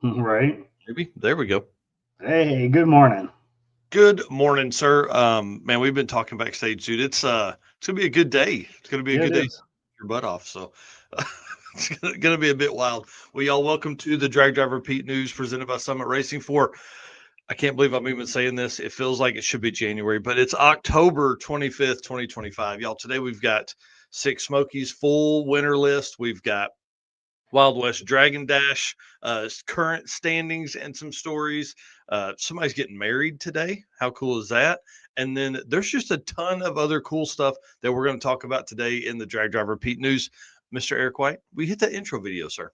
Right. Maybe. There we go. Hey, good morning. Good morning, sir. Man, we've been talking backstage, dude. It's gonna be a good day. It's gonna be a Yeah, good it day. is. Your butt off. So it's gonna be a bit wild. Well, y'all, welcome to the Drag Driver Pete News presented by Summit Racing for. I can't believe I'm even saying this. It feels like it should be January, but it's October 25th, 2025. Y'all, today we've got Six Smokies full winter list. We've got Wild West Dragon Dash, current standings and some stories. Somebody's getting married today. How cool is that? And then there's just a ton of other cool stuff that we're going to talk about today in the Drag Driver Pete News. Mr. Eric White, we hit that intro video, sir.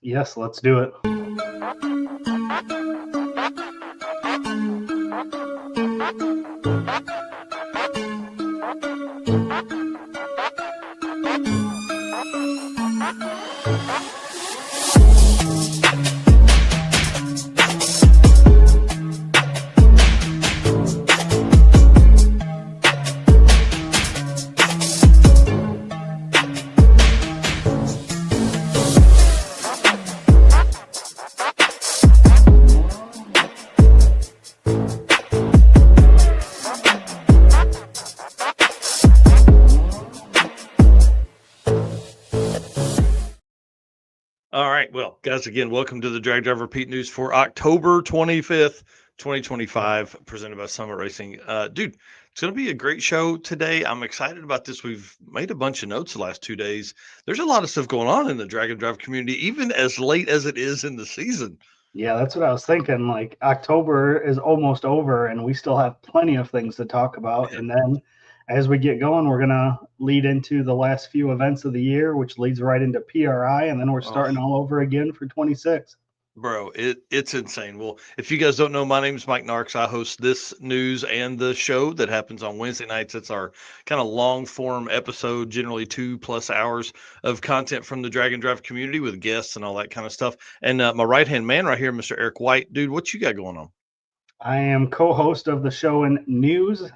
Yes, let's do it. All right. Well, guys, again, welcome to the Drag Driver Pete News for October 25th, 2025, presented by Summit Racing. Dude, it's going to be a great show today. I'm excited about this. We've made a bunch of notes the last 2 days. There's a lot of stuff going on in the Drag and Drive community, even as late as it is in the season. Yeah, that's what I was thinking. Like October is almost over and we still have plenty of things to talk about. Man, And then as we get going, we're gonna lead into the last few events of the year, which leads right into PRI, and then we're oh, starting all over again for 26. bro, it's insane. Well, if you guys don't know, my name is Mike Narks. I host this news and the show that happens on Wednesday nights. It's our kind of long form episode, generally 2+ hours of content from the Drag and Drive community with guests and all that kind of stuff. And my right hand man right here, Mr. Eric White, dude, what you got going on? I am co-host of the show and news,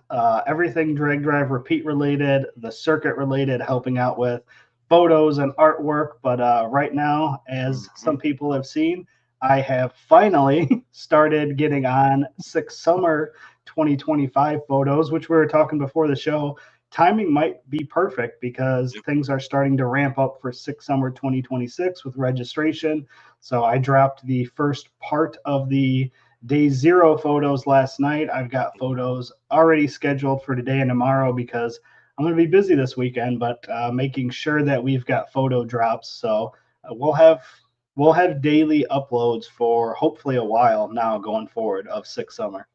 everything drag drive repeat related, the circuit related, helping out with photos and artwork. But right now, as Mhm. some people have seen, I have finally started getting on Six Summer 2025 photos, which we were talking before the show. Timing might be perfect because Yep. things are starting to ramp up for Six Summer 2026 with registration. So I dropped the first part of the day zero photos last night. I've got photos already scheduled for today and tomorrow because I'm going to be busy this weekend, but making sure that we've got photo drops. So we'll have daily uploads for hopefully a while now going forward of Six Summer.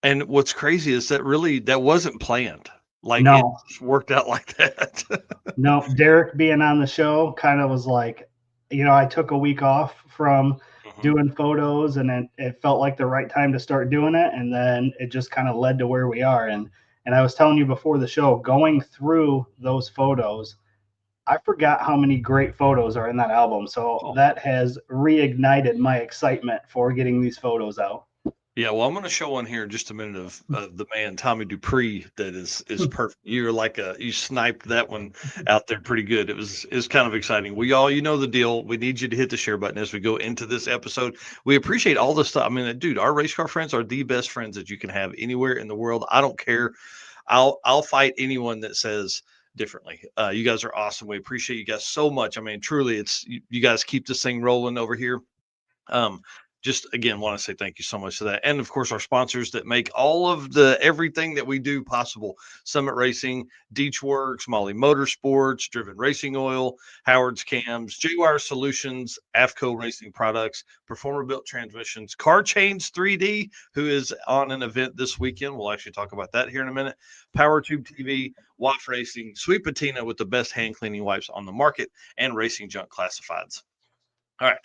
And what's crazy is that really that wasn't planned. Like it No, just worked out like that. no, Derek being on the show kind of was like, I took a week off from Mhm. doing photos and it felt like the right time to start doing it. And then it just kind of led to where we are. And I was telling you before the show, going through those photos, I forgot how many great photos are in that album. So Oh, that has reignited my excitement for getting these photos out. yeah, well, I'm going to show one here in just a minute of the man Tommy Dupree that is perfect. You're like you sniped that one out there pretty good. It was kind of exciting. We all you know the deal. We need you to hit the share button as we go into this episode. We appreciate all the stuff. I mean, dude, our race car friends are the best friends that you can have anywhere in the world. I don't care. I'll fight anyone that says differently. You guys are awesome. We appreciate you guys so much. I mean, truly, you guys keep this thing rolling over here. Um, just again, want to say thank you so much for that. And of course, our sponsors that make all of the everything that we do possible: Summit Racing, Deech Works, Molly Motorsports, Driven Racing Oil, Howard's Cams, Jaguar Solutions, AFCO Racing Products, Performer Built Transmissions, Car Chains 3D, who is on an event this weekend. We'll actually talk about that here in a minute. Power Tube TV, WAF Racing, Sweet Patina with the best hand cleaning wipes on the market, and Racing Junk Classifieds. All right.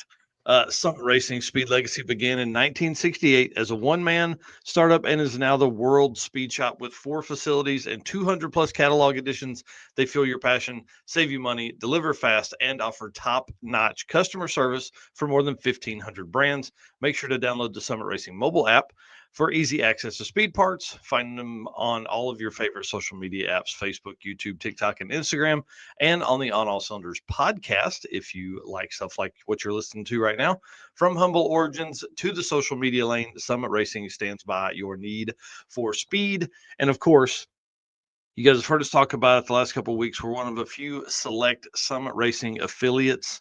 Summit Racing Speed Legacy began in 1968 as a one-man startup and is now the world speed shop with 4 facilities and 200 plus catalog editions. They fuel your passion, save you money, deliver fast, and offer top-notch customer service for more than 1,500 brands. Make sure to download the Summit Racing mobile app. For easy access to speed parts, find them on all of your favorite social media apps: Facebook, YouTube, TikTok, and Instagram, and on the On All Cylinders podcast if you like stuff like what you're listening to right now. From humble origins to the social media lane, Summit Racing stands by your need for speed. And of course, you guys have heard us talk about it the last couple of weeks. We're one of a few select Summit Racing affiliates.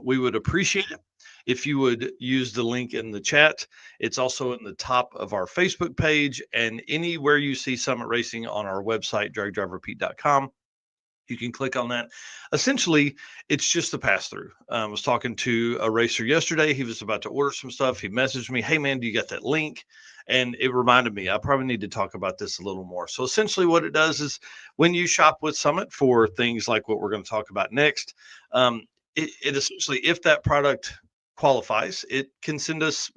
We would appreciate it if you would use the link in the chat. It's also in the top of our Facebook page, and anywhere you see Summit Racing on our website, dragdriverepeat.com, you can click on that. Essentially, it's just a pass through. I was talking to a racer yesterday. He was about to order some stuff. He messaged me, "Hey man, do you got that link?" And it reminded me, I probably need to talk about this a little more. So essentially what it does is when you shop with Summit for things like what we're going to talk about next, it essentially, if that product qualifies, it can send us,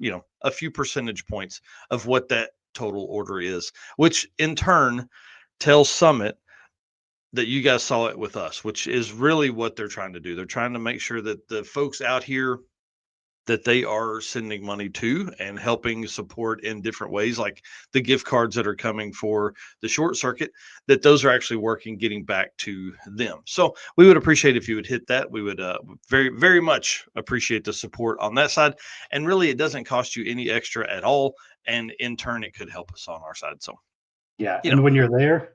a few percentage points of what that total order is, which in turn tells Summit that you guys saw it with us, which is really what they're trying to do. They're trying to make sure that the folks out here that they are sending money to and helping support in different ways, like the gift cards that are coming for the short circuit, that those are actually working, getting back to them. So we would appreciate if you would hit that. We would very, very much appreciate the support on that side. And really, it doesn't cost you any extra at all. And in turn, it could help us on our side. So Yeah. And when you're there,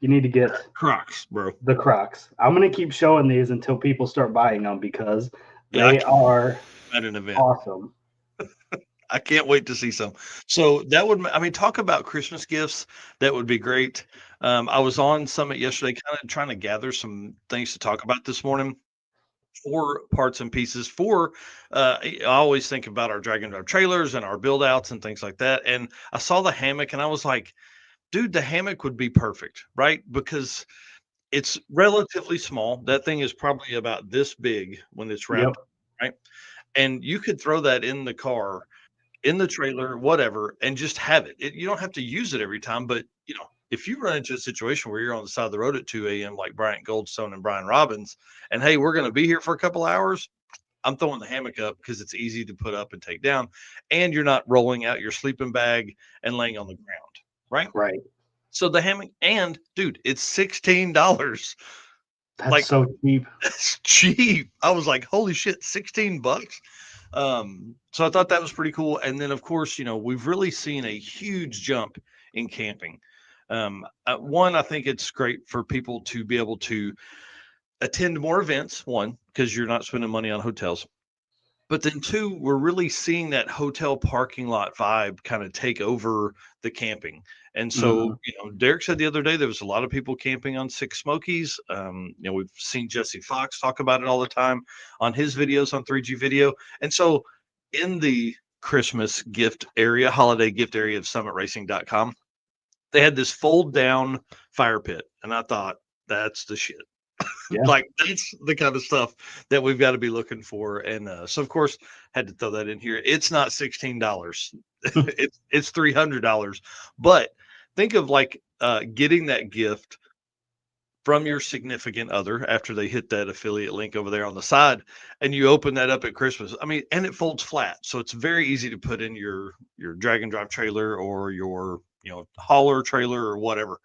you need to get Crocs, bro. The Crocs. I'm going to keep showing these until people start buying them because they are at an event. Awesome. I can't wait to see some. So that would, talk about Christmas gifts. That would be great. I was on Summit yesterday, kind of trying to gather some things to talk about this morning. 4 parts and pieces for, I always think about our drag and drive trailers and our build outs and things like that. And I saw the hammock and I was like, dude, the hammock would be perfect, right? Because it's relatively small. That thing is probably about this big when it's wrapped, right? And you could throw that in the car, in the trailer, whatever, and just have it. You don't have to use it every time, but if you run into a situation where you're on the side of the road at 2 a.m. like Bryant Goldstone and Brian Robbins, and hey, we're going to be here for a couple hours, I'm throwing the hammock up because it's easy to put up and take down, and you're not rolling out your sleeping bag and laying on the ground, right? Right. So the hammock, and dude, it's $16. That's so cheap. That's cheap. I was like, holy shit, $16. So I thought that was pretty cool. And then of course, we've really seen a huge jump in camping. One, I think it's great for people to be able to attend more events, one, because you're not spending money on hotels. But then 2, we're really seeing that hotel parking lot vibe kind of take over the camping. And so, Derek said the other day, there was a lot of people camping on Six Smokies. We've seen Jesse Fox talk about it all the time on his videos on 3G Video. And so in the Christmas gift area, holiday gift area of summitracing.com, they had this fold down fire pit. And I thought, that's the shit. Yeah. Like that's the kind of stuff that we've got to be looking for. And so of course had to throw that in here. It's not $16. it's $300. But think of like getting that gift from your significant other after they hit that affiliate link over there on the side, and you open that up at Christmas. And it folds flat. So it's very easy to put in your drag and drive trailer or your, hauler trailer or whatever.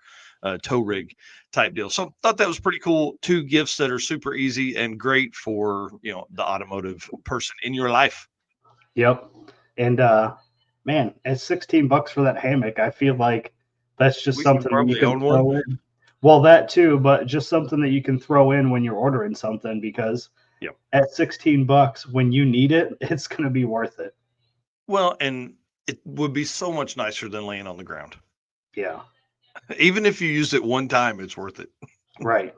Tow rig type deal. So thought that was pretty cool. 2 gifts that are super easy and great for, the automotive person in your life. Yep. And man, at $16 for that hammock, I feel like that's just something that you can throw in. Well, that too, but just something that you can throw in when you're ordering something, because at $16 when you need it, it's going to be worth it. Well, and it would be so much nicer than laying on the ground. Yeah. Even if you use it one time, it's worth it. Right.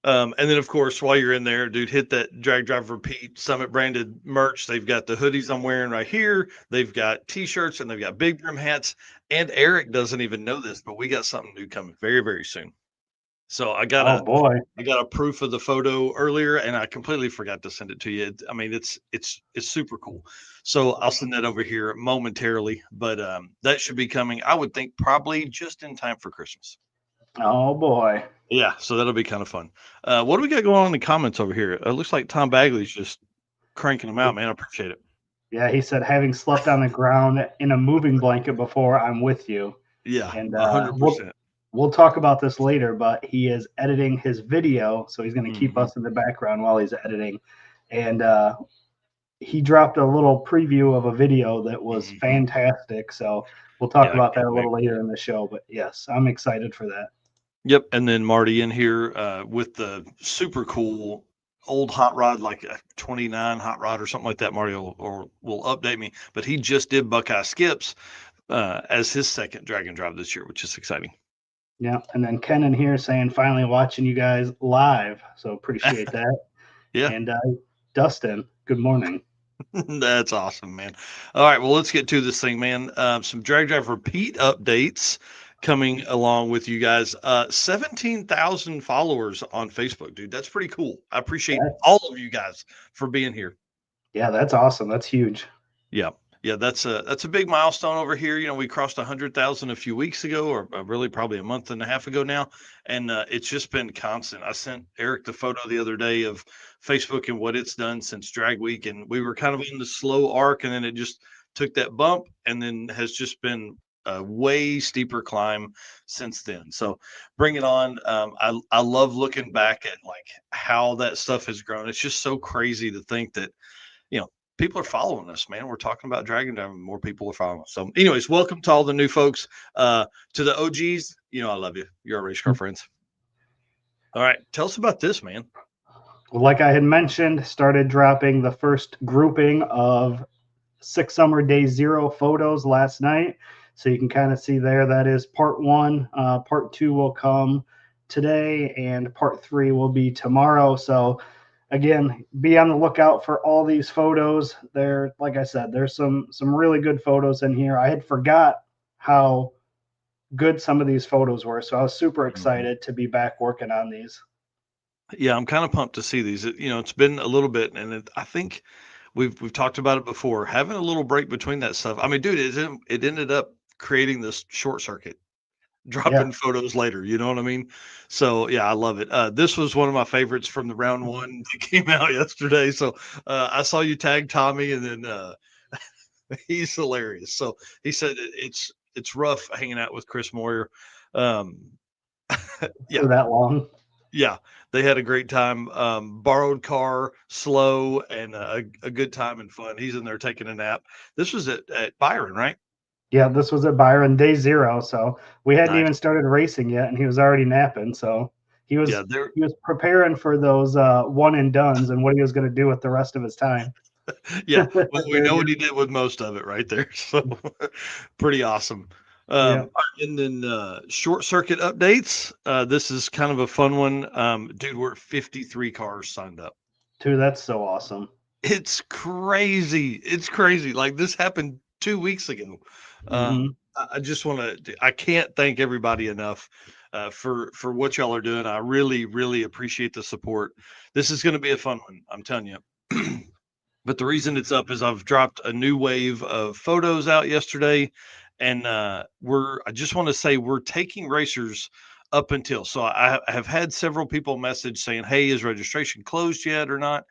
And then, of course, while you're in there, dude, hit that Drag Drive Repeat Summit branded merch. They've got the hoodies I'm wearing right here. They've got T-shirts and they've got big brim hats. And Eric doesn't even know this, but we got something new coming very, very soon. So I got a proof of the photo earlier, and I completely forgot to send it to you. It's super cool. So I'll send that over here momentarily, but that should be coming, I would think, probably just in time for Christmas. Oh boy. Yeah, so that'll be kind of fun. What do we got going on in the comments over here? It looks like Tom Bagley's just cranking them out, man. I appreciate it. Yeah, he said, having slept on the ground in a moving blanket before, I'm with you. Yeah, And 100%. we'll talk about this later, but he is editing his video, so he's going to keep Mhm, us in the background while he's editing. And he dropped a little preview of a video that was mhm. fantastic. So we'll talk Yeah, I about can't that a wait. little later in the show. But yes, I'm excited for that. Yep, and then Marty in here with the super cool old hot rod, like a 29 hot rod or something like that. Marty will update me, but he just did Buckeye Skips as his second Dragon Drive this year, which is exciting. Yeah. And then Ken in here saying, finally watching you guys live. So appreciate that. Yeah, And Dustin, good morning. that's awesome, man. All right, well, let's get to this thing, man. Some Drag Drive repeat updates coming along with you guys. 17,000 followers on Facebook, dude. That's pretty cool. I appreciate That, all of you guys for being here. yeah, that's awesome. That's huge. Yeah. Yeah, that's a big milestone over here. You know, we crossed 100,000 a few weeks ago, or really probably a month and a half ago now, and it's just been constant. I sent Eric the photo the other day of Facebook and what it's done since Drag Week, and we were kind of in the slow arc, and then it just took that bump, and then has just been a way steeper climb since then. So bring it on. I love looking back at like how that stuff has grown. It's just so crazy to think that people are following us, man. We're talking about Dragon Dive, and more people are following us. So, anyways, welcome to all the new folks. To the OGs, I love you. You're our race car friends. All right, tell us about this, man. Well, like I had mentioned, started dropping the first grouping of Six Summer Day Zero photos last night. So you can kind of see there that is part one. Part two will come today, and part three will be tomorrow. So again, be on the lookout for all these photos. There, like I said, there's some really good photos in here. I had forgot how good some of these photos were, so I was super Mhm. excited to be back working on these. Yeah, I'm kind of pumped to see these. It's been a little bit, and I think we've talked about it before. Having a little break between that stuff. I mean, dude, it ended up creating this short circuit. Yeah, Dropping photos later, you know what I mean? So yeah, I love it. This was one of my favorites from the round one that came out yesterday. So I saw you tag Tommy, and then he's hilarious. So he said it's rough hanging out with Chris Moyer. Um, yeah, for that long. yeah, they had a great time. Borrowed car, slow, and a good time and fun. He's in there taking a nap. This was at Byron, right? Yeah, this was at Byron day zero, so we hadn't Nice. even started racing yet, and he was already napping. So he Yeah, was they're he was preparing for those one and dones and what he was going to do with the rest of his time. yeah, well, we Very know what good. he did with most of it right there. So pretty awesome. Yeah, And then short circuit updates. This is kind of a fun one. Dude, we're at 53 cars signed up. dude, that's so awesome. It's crazy. It's crazy. Like this happened 2 weeks ago. Hmm. I just want to. I can't thank everybody enough for what y'all are doing. I really, really appreciate the support. This is going to be a fun one. I'm telling you. But the reason it's up is I've dropped a new wave of photos out yesterday, and I just want to say we're taking racers up until. So I have had several people message saying, "Hey, is registration closed yet or not?"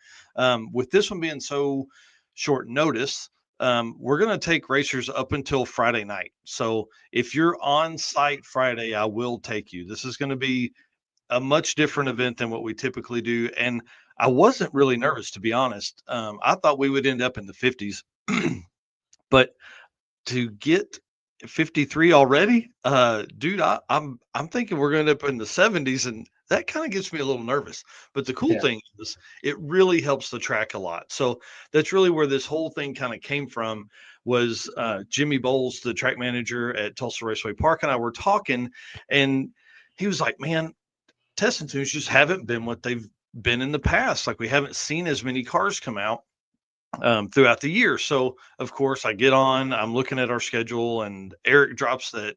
With this one being so short notice, we're going to take racers up until Friday night. So if you're on site Friday, I will take you. This is going to be a much different event than what we typically do. And I wasn't really nervous, to be honest. I thought we would end up in the 50s, but to get 53 already, dude, I'm thinking we're going to end up in the 70s, and that kind of gets me a little nervous. But the cool Yeah, thing is, it really helps the track a lot. So that's really where this whole thing kind of came from. Was Jimmy Bowles, the track manager at Tulsa Raceway Park, and I were talking, and he was like, "Man, testing tunes just haven't been what they've been in the past. Like we haven't seen as many cars come out throughout the year." So of course I get on, I'm looking at our schedule, and Eric drops that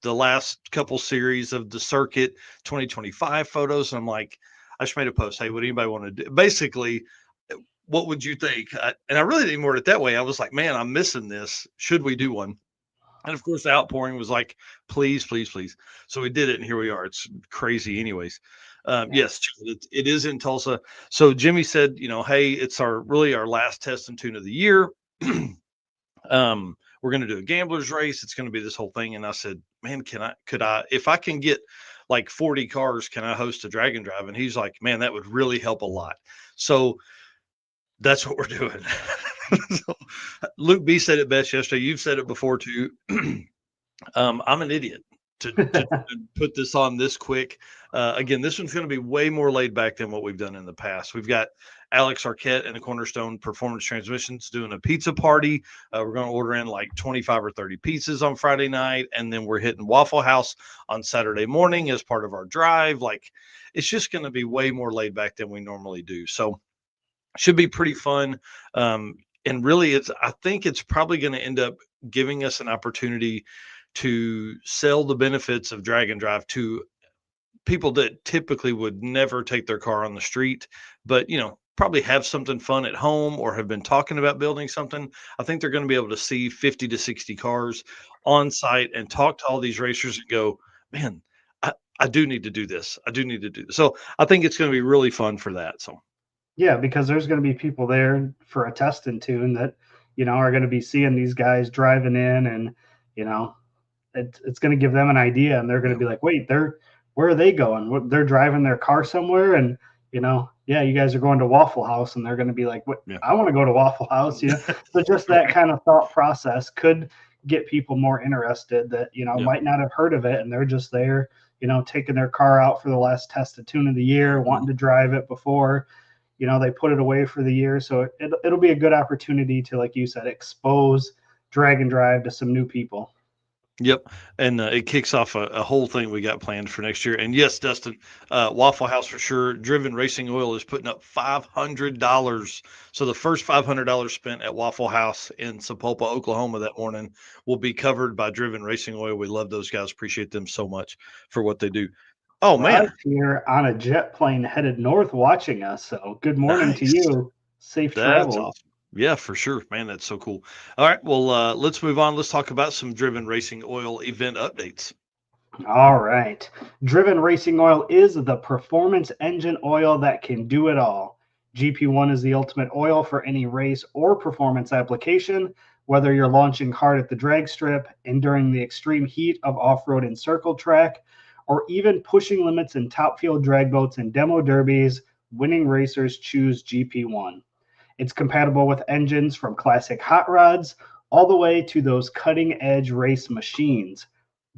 the last couple series of the circuit 2025 photos. And I'm like, I just made a post. Hey, would anybody want to do? Basically, what would you think? And I really didn't word it that way. I was like, man, I'm missing this. Should we do one? And of course, the outpouring was like, please, please, please. So we did it, and here we are. It's crazy, anyways. yeah, Yes, it is in Tulsa. So Jimmy said, hey, it's our last test and tune of the year. we're going to do a gambler's race. It's going to be this whole thing. And I said, man, could I, if I can get like 40 cars, can I host a drag and drive? And he's like, man, that would really help a lot. So that's what we're doing. So, Luke B said it best yesterday. You've said it before too. I'm an idiot to put this on this quick. Again, this one's going to be way more laid back than what we've done in the past. We've got Alex Arquette and the Cornerstone Performance Transmissions doing a pizza party. We're going to order in like 25 or 30 pizzas on Friday night, and then we're hitting Waffle House on Saturday morning as part of our drive. Like, it's just going to be way more laid back than we normally do. So should be pretty fun. And really, I think it's probably going to end up giving us an opportunity to sell the benefits of drag and drive to people that typically would never take their car on the street, but probably have something fun at home or have been talking about building something. I think they're going to be able to see 50 to 60 cars on site and talk to all these racers and go, man, I do need to do this. I do need to do this. So I think it's going to be really fun for that. So yeah, because there's going to be people there for a test and tune that, are going to be seeing these guys driving in, and, it's going to give them an idea, and they're going to be like, wait, where are they going? They're driving their car somewhere. And, yeah, you guys are going to Waffle House, and they're going to be like, what? Yeah. I want to go to Waffle House. So just that kind of thought process could get people more interested that, might not have heard of it. And they're just there, taking their car out for the last test and tune of the year, wanting to drive it before, they put it away for the year. So it'll be a good opportunity to, like you said, expose drag and drive to some new people. Yep. And it kicks off a whole thing we got planned for next year. And yes, Dustin, Waffle House for sure. Driven Racing Oil is putting up $500. So the first $500 spent at Waffle House in Sapulpa, Oklahoma that morning will be covered by Driven Racing Oil. We love those guys. Appreciate them so much for what they do. Oh, man. Here on a jet plane headed north watching us. So good morning to you. Safe travel. Awesome. Yeah, for sure, man. That's so cool. All right, well, let's move on. Let's talk about some Driven Racing Oil event updates. All right. Driven Racing Oil is the performance engine oil that can do it all. GP1 is the ultimate oil for any race or performance application, whether you're launching hard at the drag strip, enduring the extreme heat of off-road and circle track, or even pushing limits in top field drag boats and demo derbies. Winning racers choose GP1. It's compatible with engines from classic hot rods all the way to those cutting-edge race machines.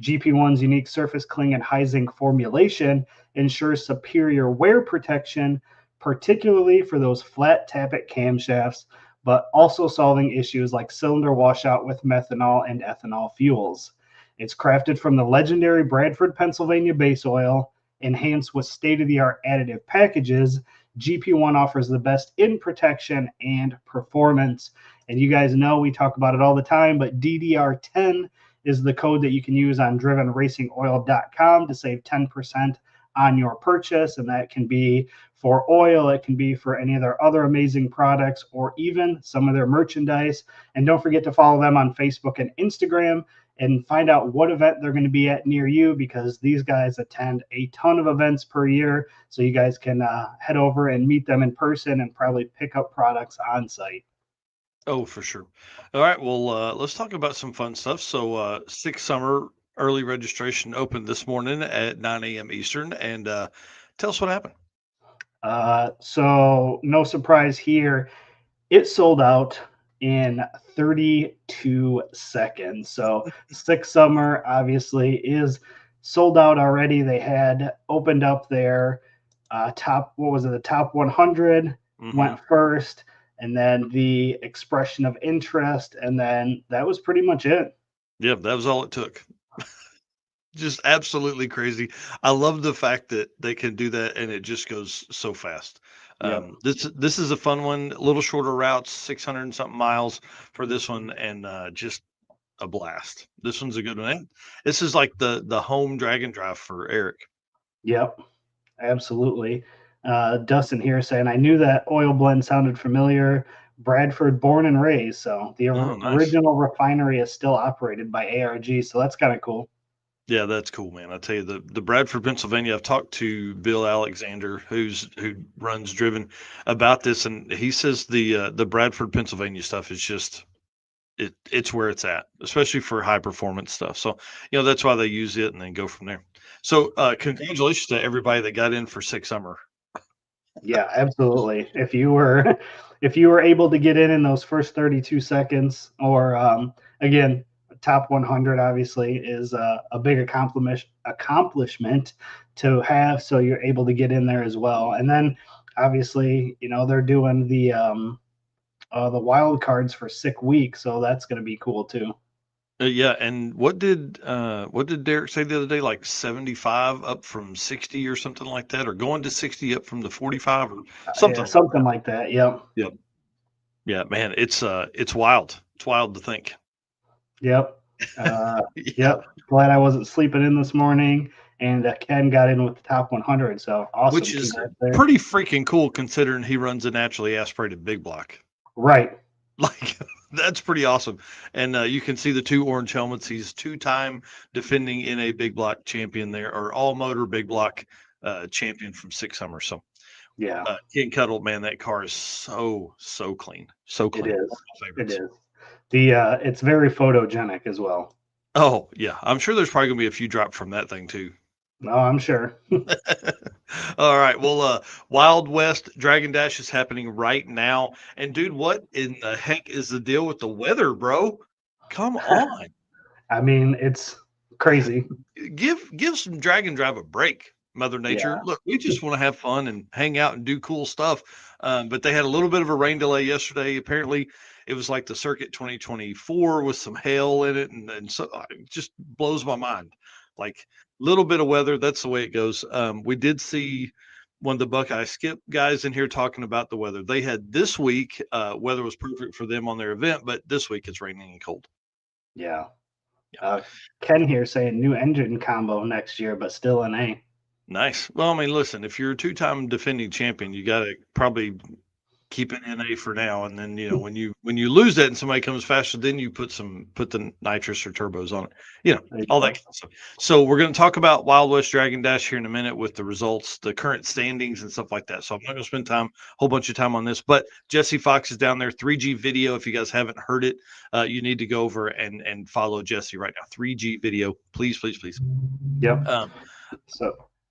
GP1's unique surface cling and high zinc formulation ensures superior wear protection, particularly for those flat tappet camshafts, but also solving issues like cylinder washout with methanol and ethanol fuels. It's crafted from the legendary Bradford, Pennsylvania base oil, enhanced with state-of-the-art additive packages. GP1 offers the best in protection and performance. And you guys know we talk about it all the time, but DDR10 is the code that you can use on drivenracingoil.com to save 10% on your purchase. And that can be for oil, it can be for any of their other amazing products, or even some of their merchandise. And don't forget to follow them on Facebook and Instagram and find out what event they're going to be at near you, because these guys attend a ton of events per year. So you guys can head over and meet them in person and probably pick up products on site. Oh, for sure. All right. Well, let's talk about some fun stuff. So Six Summer early registration opened this morning at 9 a.m. Eastern. And tell us what happened. So no surprise here. It sold out in 32 seconds. So Six Summer obviously is sold out already. They had opened up their the top 100 went first, and then the expression of interest, and then that was pretty much it. Yeah, that was all it took. Just absolutely crazy. I love the fact that they can do that and it just goes so fast. Yep. This is a fun one, a little shorter routes, 600 and something miles for this one, and just a blast. This one's a good one. This is like the home drag and drive for Eric. Yep, absolutely. Dustin here saying, I knew that oil blend sounded familiar. Bradford, born and raised. So the original refinery is still operated by ARG. So that's kind of cool. Yeah, that's cool, man. I tell you, the Bradford, Pennsylvania, I've talked to Bill Alexander, who runs Driven, about this, and he says the Bradford, Pennsylvania stuff is just it's where it's at, especially for high performance stuff. So, that's why they use it and then go from there. So, congratulations to everybody that got in for Six Summer. Yeah, absolutely. If you were if you were able to get in those first 32 seconds, or again, top 100 obviously is a big accomplishment to have. So you're able to get in there as well, and then obviously, they're doing the wild cards for sick week, so that's going to be cool too. Yeah, and what did Derek say the other day? Like 75 up from 60 or something like that, or going to 60 up from the 45 or Yeah, something like something that. like that. Yep. Yep. Yeah, man, it's wild. It's wild to think. Yep. Yeah, Yep. Glad I wasn't sleeping in this morning, and Ken got in with the top 100. So awesome. which is Congrats there. pretty freaking cool considering he runs a naturally aspirated big block. Right. Like that's pretty awesome. And you can see the two orange helmets. He's two-time defending NA big block champion there, or all motor big block champion from Six Summer. So Yeah, Ken Cuddle, man, that car is so clean, so it clean. is. One of my It favorites. is. It's very photogenic as well. Oh yeah, I'm sure there's probably gonna be a few dropped from that thing too. No, I'm sure. All right. Well, Wild West Dragon Dash is happening right now. And dude, what in the heck is the deal with the weather, bro? Come on. I mean, it's crazy. Give some Dragon Drive a break, Mother Nature. Yeah. Look, we just want to have fun and hang out and do cool stuff. But they had a little bit of a rain delay yesterday. Apparently, it was like the Circuit 2024 with some hail in it, and so it just blows my mind. Like little bit of weather, that's the way it goes. We did see one of the Buckeye Skip guys in here talking about the weather. They had this week, weather was perfect for them on their event, but this week it's raining and cold. Yeah. Yeah. Ken here saying new engine combo next year, but still an A. Nice. Well, I mean, listen, if you're a two-time defending champion, you got to probably keep it NA for now, and then when you lose that and somebody comes faster, then you put the nitrous or turbos on it, all that kind of stuff. So we're going to talk about Wild West Dragon Dash here in a minute with the results, the current standings, and stuff like that. So I'm not going to spend a whole bunch of time on this, but Jesse Fox is down there. 3G Video. If you guys haven't heard it, you need to go over and follow Jesse right now. 3G Video, please. Yep.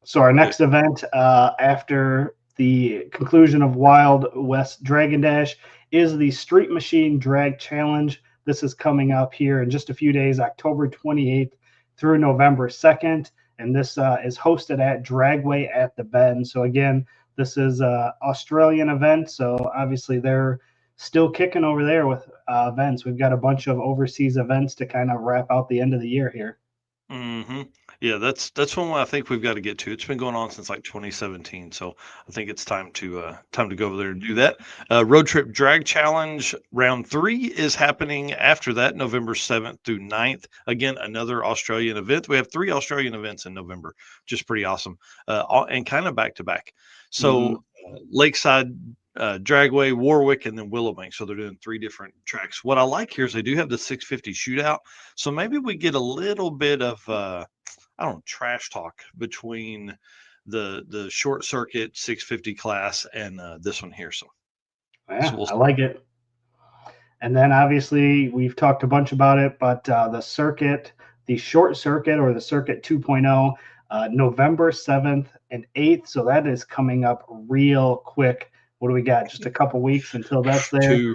So our next event after the conclusion of Wild West Dragon Dash is the Street Machine Drag Challenge. This is coming up here in just a few days, October 28th through November 2nd. And this is hosted at Dragway at the Bend. So again, this is an Australian event. So obviously they're still kicking over there with events. We've got a bunch of overseas events to kind of wrap out the end of the year here. Mm-hmm. Yeah, that's one I think we've got to get to. It's been going on since like 2017, so I think it's time to go over there and do that. Road Trip Drag Challenge round 3 is happening after that, November 7th through 9th. Again, another Australian event. We have 3 Australian events in November, just pretty awesome, and kind of back to back. So Lakeside, Dragway, Warwick, and then Willowbank. So they're doing 3 different tracks. What I like here is they do have the 650 shootout. So maybe we get a little bit of I don't know, trash talk between the short circuit 650 class and this one here. So Yeah, we'll I like it. And then obviously we've talked a bunch about it, but the circuit, the short circuit or the circuit 2.0, November 7th and 8th. So that is coming up real quick. What do we got? Just a couple weeks until that's there.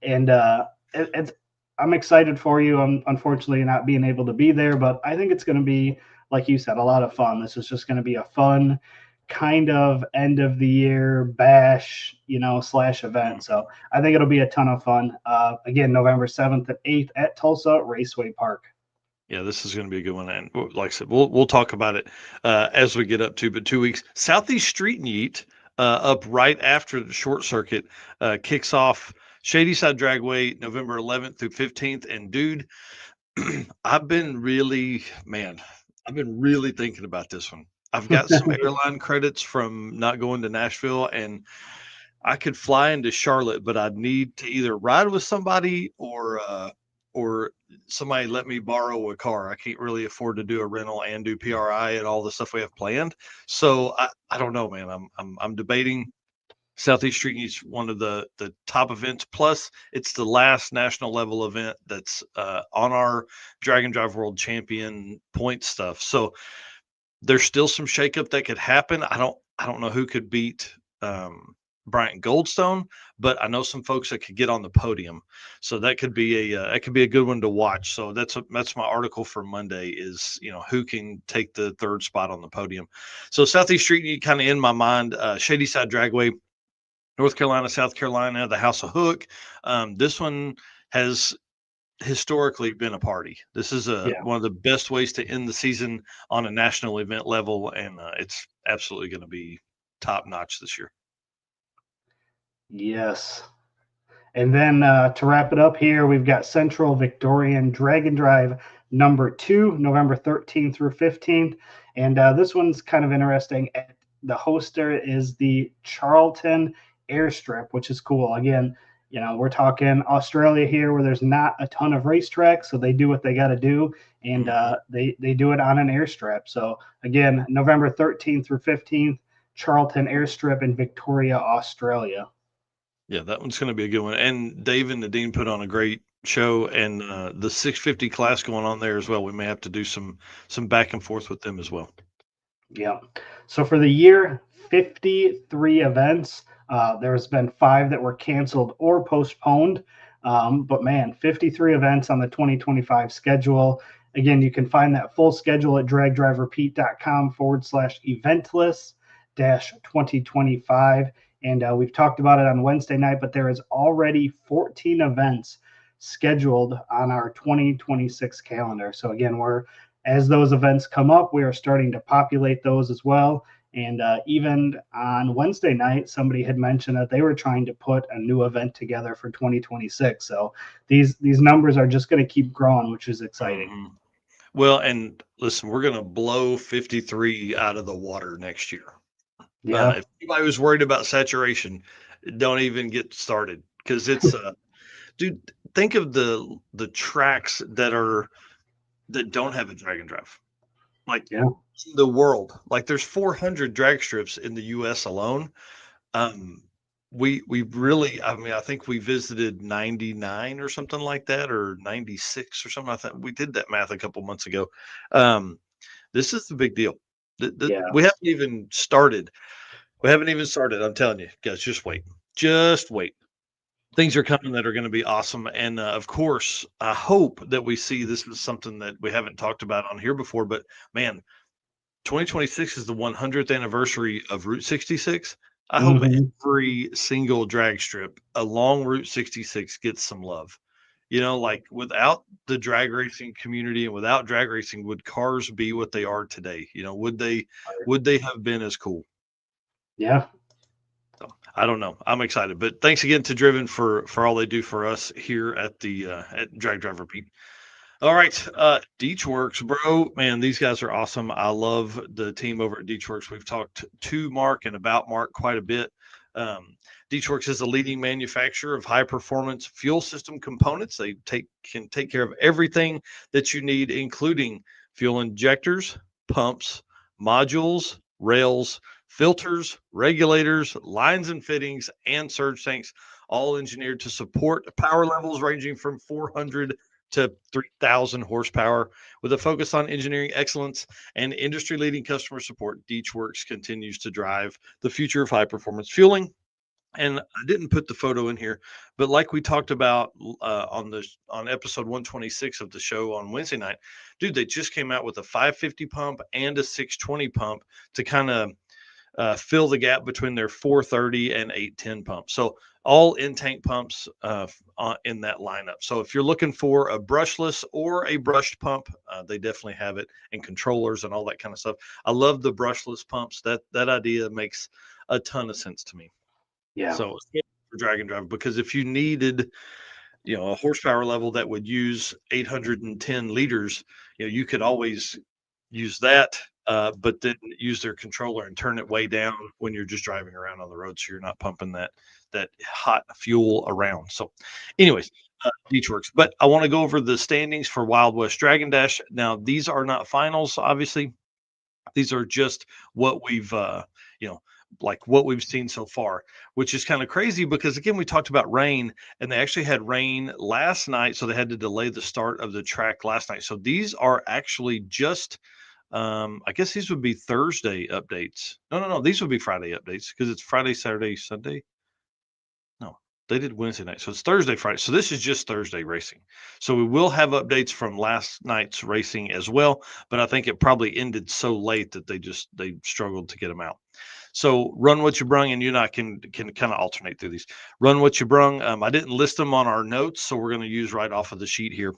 And I'm excited for you. I'm unfortunately not being able to be there, but I think it's going to be, like you said, a lot of fun. This is just going to be a fun kind of end of the year bash, / event. So I think it'll be a ton of fun. Again, November 7th and 8th at Tulsa Raceway Park. Yeah, this is going to be a good one. And like I said, we'll talk about it as we get up to, but 2 weeks. Southeast Street Meet up right after the short circuit kicks off Shadyside Dragway, November 11th through 15th. And dude, I've been really thinking about this one. I've got some airline credits from not going to Nashville, and I could fly into Charlotte, but I'd need to either ride with somebody or somebody let me borrow a car. I can't really afford to do a rental and do PRI and all the stuff we have planned. So I don't know, man. I'm debating. Southeast Street Meets one of the top events. Plus, it's the last national level event that's on our Drag and Drive World Champion point stuff. So there's still some shakeup that could happen. I don't know who could beat Bryant Goldstone, but I know some folks that could get on the podium. So that could be a good one to watch. So that's my article for Monday is, who can take the third spot on the podium. So Southeast Street kind of in my mind, Shady Side Dragway, North Carolina, South Carolina, the House of Hook. This one has historically been a party. This is one of the best ways to end the season on a national event level, and it's absolutely going to be top notch this year. Yes. And then to wrap it up here, we've got Central Victorian Drag and Drive number 2, November 13th through 15th. And this one's kind of interesting. The hoster is the Charlton Airstrip, which is cool. Again, we're talking Australia here where there's not a ton of racetracks, so they do what they got to do, and they do it on an airstrip. So again, November 13th through 15th, Charlton Airstrip in Victoria, Australia. Yeah, that one's going to be a good one. And Dave and Nadine put on a great show, and the 650 class going on there as well. We may have to do some back and forth with them as well. Yeah. So for the year, 53 events. There's been 5 that were canceled or postponed. But man, 53 events on the 2025 schedule. Again, you can find that full schedule at dragdriverepeat.com/eventless-2025. And we've talked about it on Wednesday night, but there is already 14 events scheduled on our 2026 calendar. So again, as those events come up, we are starting to populate those as well. And even on Wednesday night, somebody had mentioned that they were trying to put a new event together for 2026. So these numbers are just going to keep growing, which is exciting. Mm-hmm. Well, and listen, we're going to blow 53 out of the water next year. Yeah. If anybody was worried about saturation, don't even get started, because it's dude, think of the tracks that don't have a drag and drive. Like the world, like there's 400 drag strips in the US alone. We really, I think we visited 99 or something like that, or 96 or something. I thought we did that math a couple months ago. This is the big deal. We haven't even started. I'm telling you guys, just wait. Things are coming that are going to be awesome. And of course, I hope that we see, this is something that we haven't talked about on here before, but man, 2026 is the 100th anniversary of Route 66. I hope every single drag strip along Route 66 gets some love. Like without the drag racing community and without drag racing, would cars be what they are today? Would they have been as cool? Yeah. So, I don't know. I'm excited, but thanks again to Driven for all they do for us here at the at Drag Drive Repeat. All right, DeechWorks, bro, man, these guys are awesome. I love the team over at DeechWorks. We've talked to Mark and about Mark quite a bit. DeechWorks is a leading manufacturer of high performance fuel system components. They can take care of everything that you need, including fuel injectors, pumps, modules, rails, filters, regulators, lines and fittings, and surge tanks, all engineered to support power levels ranging from 400 to 3,000 horsepower. With a focus on engineering excellence and industry-leading customer support, DeechWorks continues to drive the future of high-performance fueling. And I didn't put the photo in here, but like we talked about on episode 126 of the show on Wednesday night, dude, they just came out with a 550 pump and a 620 pump to kind of fill the gap between their 430 and 810 pumps. So all in-tank pumps in that lineup. So if you're looking for a brushless or a brushed pump, they definitely have it, and controllers and all that kind of stuff. I love the brushless pumps. That idea makes a ton of sense to me. Yeah. So for drag and drive, because if you needed, a horsepower level that would use 810 liters, you could always use that, but then use their controller and turn it way down when you're just driving around on the road, so you're not pumping that hot fuel around. So anyways, DeechWorks. But I want to go over the standings for Wild West Dragon Dash. Now, these are not finals, obviously. These are just what we've like what we've seen so far, which is kind of crazy because again, we talked about rain and they actually had rain last night. So they had to delay the start of the track last night. So these are actually just, I guess these would be Thursday updates. No. These would be Friday updates because it's Friday, Saturday, Sunday. No, they did Wednesday night. So it's Thursday, Friday. So this is just Thursday racing. So we will have updates from last night's racing as well. But I think it probably ended so late that they struggled to get them out. So run what you brung, and you and I can kind of alternate through these. Run what you brung. I didn't list them on our notes, so we're going to use right off of the sheet here.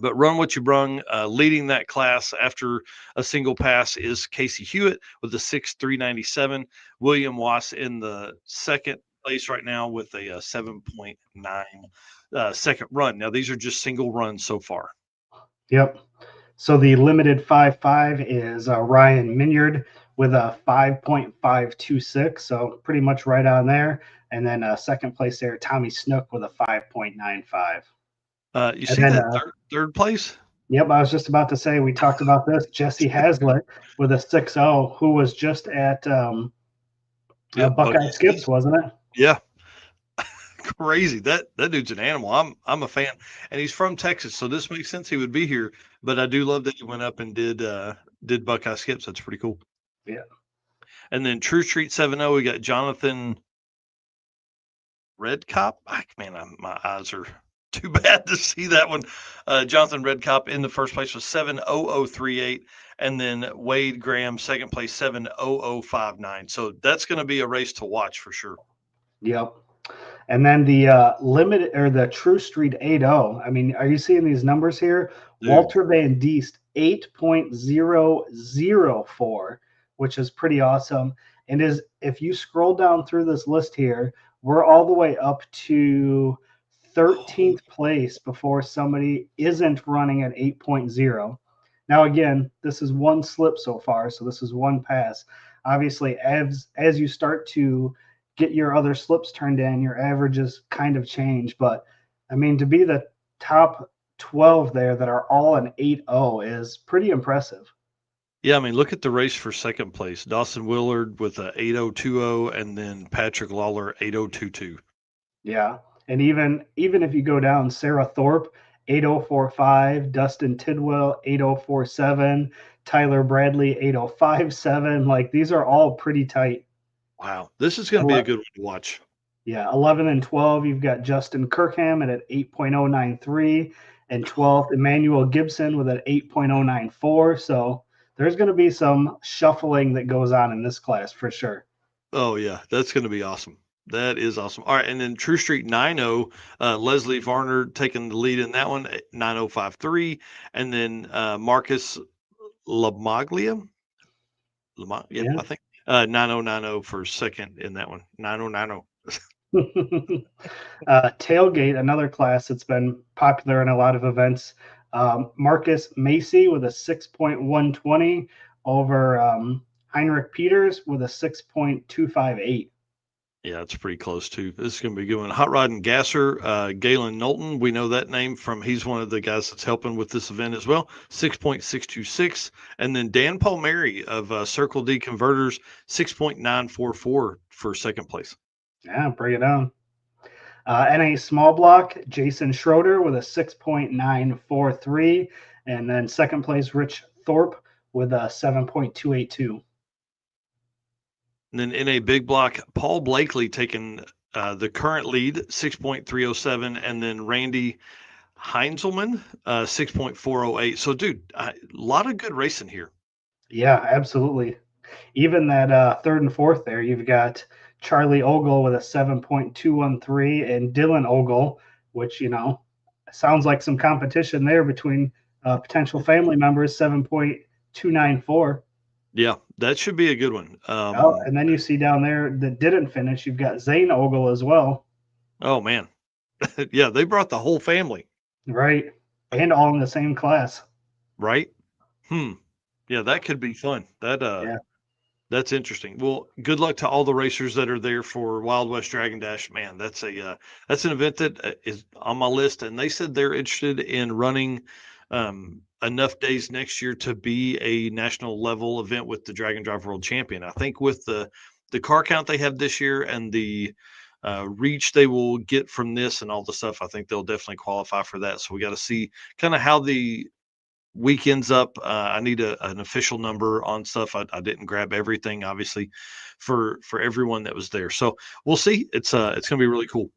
But run what you brung, leading that class after a single pass is Casey Hewitt with a 6.397. William Wass in the second place right now with a 7.9 second run. Now these are just single runs so far. Yep. So the limited 5.5 is Ryan Minyard with a 5.526. So pretty much right on there. And then second place there, Tommy Snook with a 5.95. You see that third place? Yep, I was just about to say we talked about this. Jesse Hazlitt with a 6.0, who was just at Buckeye Skips, wasn't it? Yeah. Crazy. That dude's an animal. I'm a fan, and he's from Texas, so this makes sense he would be here. But I do love that he went up and did Buckeye Skips. That's pretty cool. Yeah. And then True Street 7.0, we got Jonathan Redcop. Man, my eyes are too bad to see that one. Jonathan Redcop in the first place was 7.0038, and then Wade Graham second place 7.0059. So that's going to be a race to watch for sure. Yep. And then the limited or the True Street 8.0. I mean, are you seeing these numbers here? Dude. Walter Van Diest 8.004, which is pretty awesome. And if you scroll down through this list here, we're all the way up to 13th place before somebody isn't running at 8.0. Now, again, this is one slip so far, so this is one pass. Obviously, as you start to get your other slips turned in, your averages kind of change. But, I mean, to be the top 12 there that are all an 8.0 is pretty impressive. Yeah, I mean, look at the race for second place. Dawson Willard with a 8.020, and then Patrick Lawler 8.022. Yeah, and even if you go down, Sarah Thorpe 8.045, Dustin Tidwell 8.047, Tyler Bradley 8.057. Like, these are all pretty tight. Wow, this is going to be a good one to watch. Yeah, 11 and 12, you've got Justin Kirkham at 8.093, and 12th, Emmanuel Gibson with an 8.094. So there's going to be some shuffling that goes on in this class for sure. Oh, yeah, that's going to be awesome. That is awesome. All right, and then True Street 9.0, Leslie Varner taking the lead in that one, 9.053, and then Marcus Lamaglia. Yeah, I think 9.090 for second in that one. 9.090. Tailgate, another class that's been popular in a lot of events. Marcus Macy with a 6.120 over Heinrich Peters with a 6.258. Yeah, it's pretty close too. This is going to be good one. Hot Rod and Gasser, Galen Knowlton. We know that name from, he's one of the guys that's helping with this event as well. 6.626. And then Dan Palmieri of Circle D Converters, 6.944 for second place. Yeah, bring it on. NA small block, Jason Schroeder with a 6.943. And then second place, Rich Thorpe with a 7.282. And then in a big block, Paul Blakely taking the current lead, 6.307, and then Randy Heinzelman, 6.408. So, dude, a lot of good racing here. Yeah, absolutely. Even that third and fourth there, you've got Charlie Ogle with a 7.213 and Dylan Ogle, which, sounds like some competition there between potential family members, 7.294. Yeah, that should be a good one. And then you see down there that didn't finish, you've got Zane Ogle as well. Oh, man. Yeah, they brought the whole family. Right. And all in the same class. Right? Yeah, that could be fun. That's interesting. Well, good luck to all the racers that are there for Wild West Dragon Dash. Man, that's an event that is on my list, and they said they're interested in running enough days next year to be a national level event with the Dragon Drive World Champion. I think with the the car count they have this year and the reach they will get from this and all the stuff, I think they'll definitely qualify for that. So we got to see kind of how the weekend's up. I need an official number on stuff. I didn't grab everything, obviously, for everyone that was there. So we'll see. It's going to be really cool.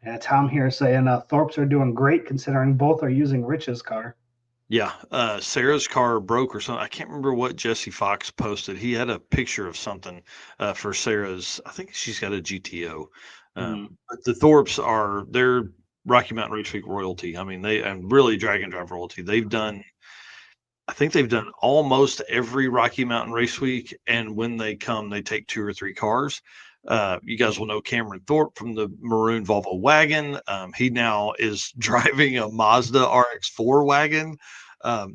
Yeah, Tom here saying Thorpes are doing great considering both are using Rich's car. Yeah, Sarah's car broke or something. I can't remember what Jesse Fox posted. He had a picture of something for Sarah's. I think she's got a GTO. But the Thorpes they're Rocky Mountain Race Week royalty. I mean, and really Dragon Drive royalty. I think they've done almost every Rocky Mountain Race Week, and when they come, they take 2 or 3 cars. You guys will know Cameron Thorpe from the maroon Volvo wagon. He now is driving a Mazda RX-4 wagon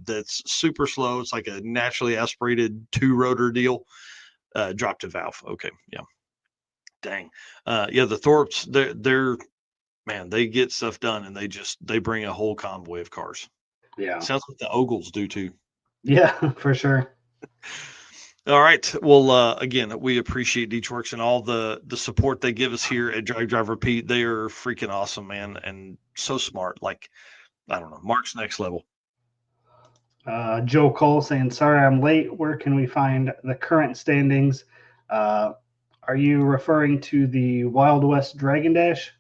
that's super slow. It's like a naturally aspirated 2-rotor deal. Dropped a valve. Okay, yeah. Dang. Yeah, the Thorpes, they're man, they get stuff done, and they bring a whole convoy of cars. Yeah. Sounds like the Ogles do too. Yeah, for sure. All right. Well, again, we appreciate DeechWorks and all the support they give us here at Drag Drive Repeat. They are freaking awesome, man, and so smart. Like, I don't know, Mark's next level. Joe Cole saying, sorry, I'm late. Where can we find the current standings? Are you referring to the Wild West Dragon Dash?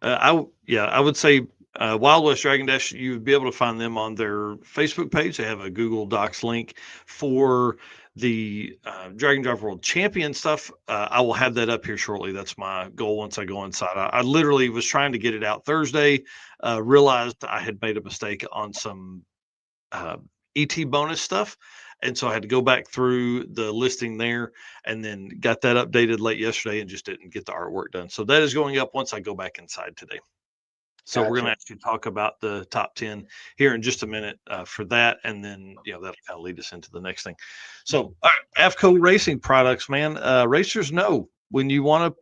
I would say Wild West Dragon Dash, you would be able to find them on their Facebook page. They have a Google Docs link for the Dragon Drive World Champion stuff. I will have that up here shortly. That's my goal once I go inside. I literally was trying to get it out Thursday, realized I had made a mistake on some ET bonus stuff. And so I had to go back through the listing there and then got that updated late yesterday and just didn't get the artwork done. So that is going up once I go back inside today. So we're going to actually talk about the top 10 here in just a minute for that. And then, that'll kind of lead us into the next thing. So AFCO Racing products, man, racers know when you want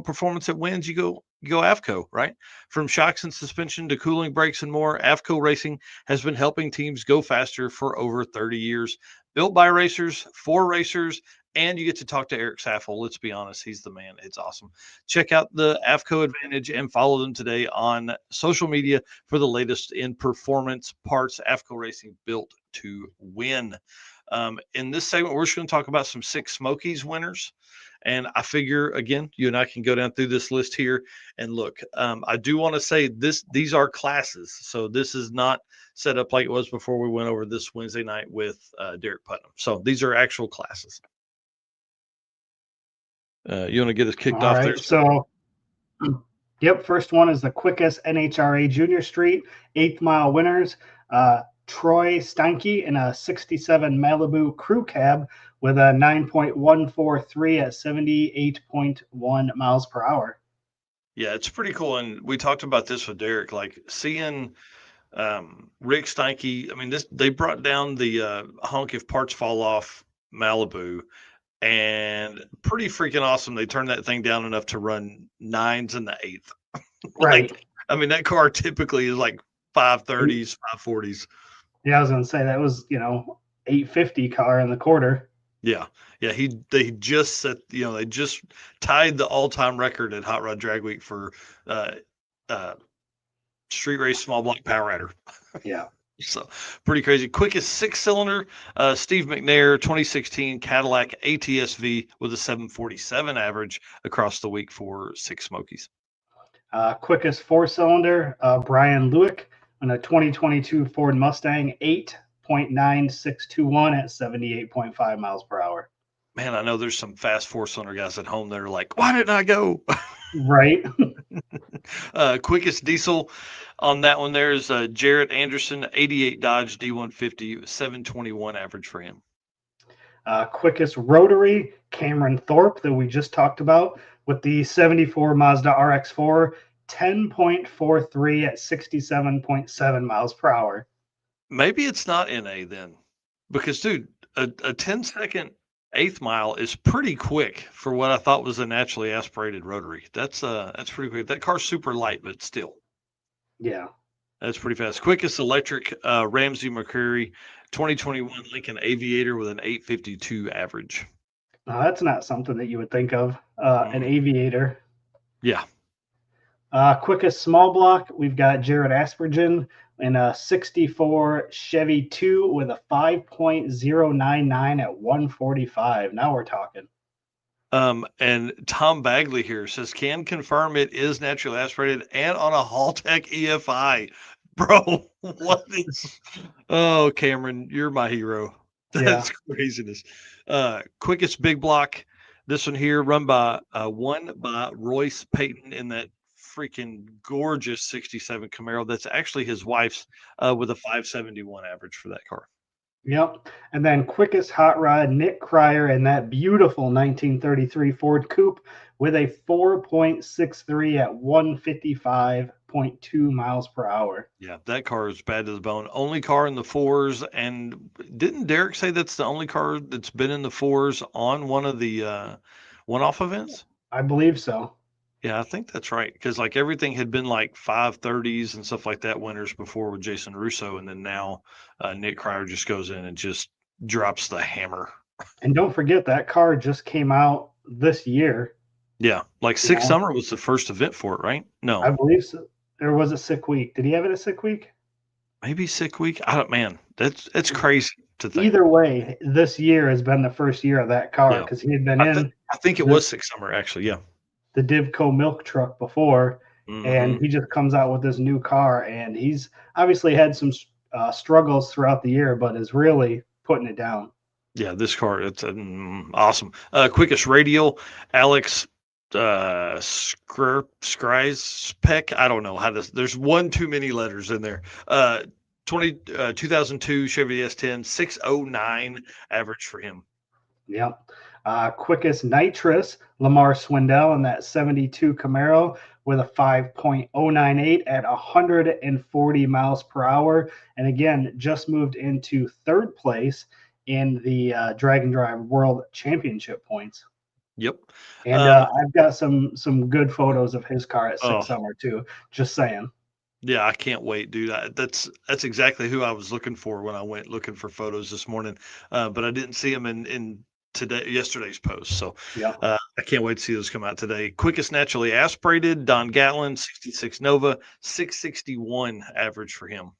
performance that wins, you go AFCO, right? From shocks and suspension to cooling brakes and more, AFCO Racing has been helping teams go faster for over 30 years. Built by racers, for racers, and you get to talk to Eric Saffel. Let's be honest, he's the man. It's awesome. Check out the AFCO Advantage and follow them today on social media for the latest in performance parts. AFCO Racing, built to win. In this segment, we're just going to talk about some Six Smokies winners. And I figure, again, you and I can go down through this list here and look. I do want to say these are classes. So this is not set up like it was before we went over this Wednesday night with Derek Putnam. So these are actual classes. You want to get us kicked off there? So, yep, first one is the quickest NHRA Junior Street 8th mile winners. Troy Steinke in a 67 Malibu crew cab with a 9.143 at 78.1 miles per hour. Yeah, it's pretty cool. And we talked about this with Derek, like seeing Rick Steinke. I mean, they brought down the honk if parts fall off Malibu. And pretty freaking awesome. They turned that thing down enough to run 9s in the 8th. Right. I mean, that car typically is like 530s, 540s. Yeah, I was going to say that was, 850 car in the quarter. Yeah. Yeah. They just set, they just tied the all-time record at Hot Rod Drag Week for street race small block power adder. Yeah. So pretty crazy. Quickest 6-cylinder, Steve McNair, 2016 Cadillac ATS-V with a 747 average across the week for Six Smokies. Quickest 4-cylinder, Brian Lewick in a 2022 Ford Mustang, 8.9621 at 78.5 miles per hour. Man, I know there's some fast 4-cylinder guys at home that are like, why didn't I go? Right. Quickest diesel on that one there is Jarrett Anderson, 88 Dodge D150, 721 average for him. Quickest rotary, Cameron Thorpe, that we just talked about, with the 74 Mazda RX-4, 10.43 at 67.7 miles per hour. Maybe it's not NA then, because, dude, a 10-second 8th mile is pretty quick for what I thought was a naturally aspirated rotary. That's pretty quick. That car's super light, but still. Yeah. That's pretty fast. Quickest electric, Ramsey McCreary, 2021 Lincoln Aviator with an 852 average. That's not something that you would think of. An aviator. Yeah. Quickest small block, we've got Jared Aspergen in a 64 Chevy 2 with a 5.099 at 145. Now we're talking. And Tom Bagley here says, can confirm it is naturally aspirated and on a Haltech EFI. Bro, what is oh Cameron, you're my hero. That's craziness. Quickest big block. This one here run by Royce Payton in that freaking gorgeous 67 Camaro. That's actually his wife's with a 571 average for that car. Yep. And then quickest hot rod, Nick Cryer in that beautiful 1933 Ford Coupe with a 4.63 at 155.2 miles per hour. Yeah, that car is bad to the bone. Only car in the fours. And didn't Derek say that's the only car that's been in the fours on one of the one-off events? I believe so. Yeah, I think that's right. Because like everything had been like 530s and stuff like that winners before with Jason Russo. And then now Nick Cryer just goes in and just drops the hammer. And don't forget that car just came out this year. Yeah, like Six Summer was the first event for it, right? No, I believe so. There was a sick week. Did he have it a sick week? Maybe sick week. I don't. Man, that's crazy to think. Either way, this year has been the first year of that car because he had been I think it was Six Summer actually. Yeah, the Divco milk truck before, and he just comes out with this new car, and he's obviously had some struggles throughout the year, but is really putting it down. Yeah, this car, it's awesome. Quickest radial, Alex Skryspek. I don't know how this. There's one too many letters in there. 2002 Chevy S10, 609 average for him. Yep. Quickest nitrous, Lamar Swindell in that 72 Camaro with a 5.098 at 140 miles per hour. And again, just moved into third place in the Drag and Drive World Championship points. Yep. And I've got some good photos of his car at Six Summer too. Just saying. Yeah, I can't wait, dude. That's exactly who I was looking for when I went looking for photos this morning. But I didn't see them in yesterday's post. So I can't wait to see those come out today. Quickest naturally aspirated, Don Gatlin, 66 Nova, 661 average for him.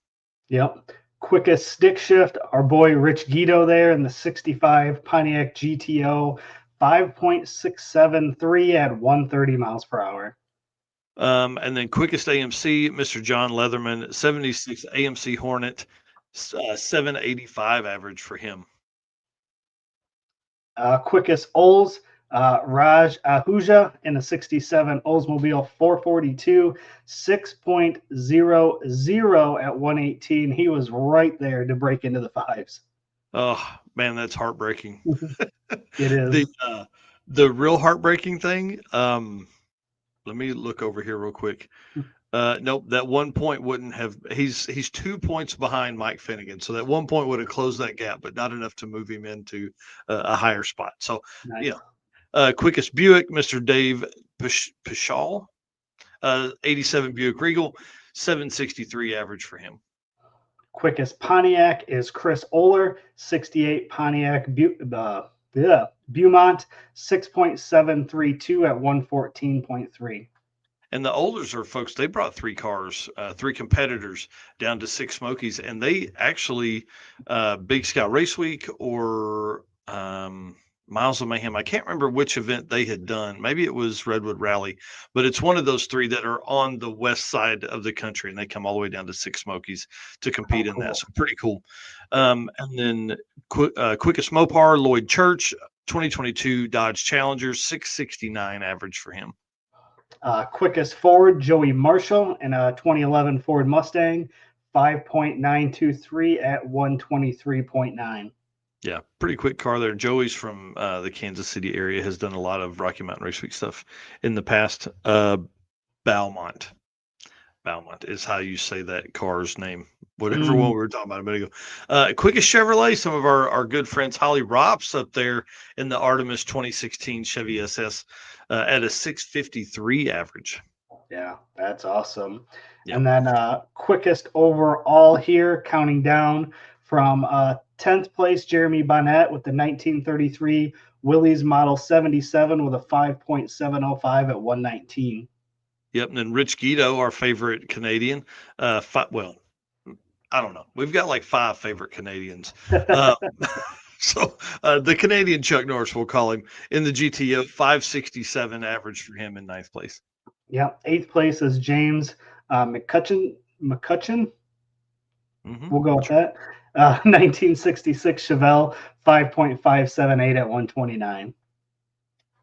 Yep. Quickest stick shift, our boy Rich Guido there in the 65 Pontiac GTO, 5.673 at 130 miles per hour. And then quickest AMC, Mr. John Leatherman, 76 AMC Hornet, 785 average for him. Quickest Olds, Raj Ahuja in a 67 Oldsmobile 442, 6.00 at 118. He was right there to break into the fives. Oh man, that's heartbreaking. It is. The real heartbreaking thing. Let me look over here real quick. Nope, that 1 point wouldn't have. He's 2 points behind Mike Finnegan, so that 1 point would have closed that gap, but not enough to move him into a higher spot. So, nice. Quickest Buick, Mr. Dave Pichal, 87 Buick Regal, 763 average for him. Quickest Pontiac is Chris Oler, 68 Pontiac Beaumont, 6.732 at 114.3. And the Olders are folks, they brought 3 cars, 3 competitors down to Six Smokies, and they actually, Big Sky Race Week or Miles of Mayhem, I can't remember which event they had done. Maybe it was Redwood Rally, but it's one of those 3 that are on the west side of the country, and they come all the way down to Six Smokies to compete in that. So pretty cool. And then quickest Mopar, Lloyd Church, 2022 Dodge Challenger, 669 average for him. Quickest Ford, Joey Marshall in a 2011 Ford Mustang, 5.923 at 123.9. Yeah, pretty quick car there. Joey's from the Kansas City area, has done a lot of Rocky Mountain Race Week stuff in the past. Balmont is how you say that car's name. Whatever one we were talking about a minute ago. Quickest Chevrolet, some of our good friends, Holly Rops up there in the Artemis 2016 Chevy SS at a 653 average. Yeah, that's awesome. Yep. And then quickest overall here, counting down from 10th place, Jeremy Bonnet with the 1933 Willys Model 77 with a 5.705 at 119. Yep. And then Rich Guido, our favorite Canadian. Well, I don't know. We've got like 5 favorite Canadians. So the Canadian Chuck Norris, we'll call him, in the GTO, 567 average for him in 9th place. Yeah, 8th place is James McCutcheon. We'll go with that. 1966 Chevelle, 5.578 at 129.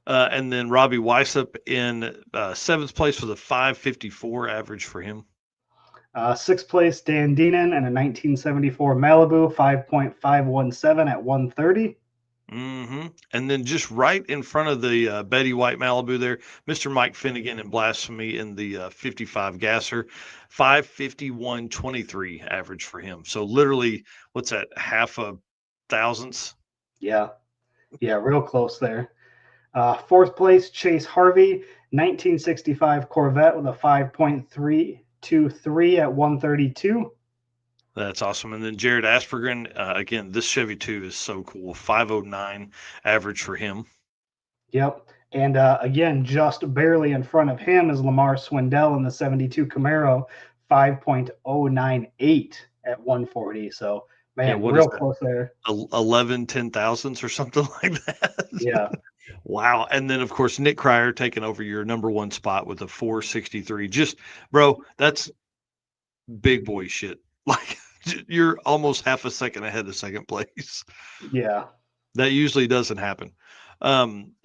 And then Robbie Weissop in 7th place with a 554 average for him. 6th place, Dan Deenan and a 1974 Malibu, 5.517 at 130. And then just right in front of the Betty White Malibu there, Mr. Mike Finnegan in Blasphemy in the 55 Gasser, 551.23 average for him. So literally, what's that, half a thousandths? Yeah, real close there. 4th place, Chase Harvey, 1965 Corvette with a 5.323 at 132. That's awesome. And then Jared Aspergren, again, this Chevy 2 is so cool. 509 average for him. Yep. And again, just barely in front of him is Lamar Swindell in the 72 Camaro, 5.098 at 140. So, man, real close there. 11 10,000ths or something like that. Yeah. Wow. And then, of course, Nick Cryer taking over your number 1 spot with a 463. Just, bro, that's big boy shit. Like, you're almost half a second ahead of 2nd place. Yeah. That usually doesn't happen.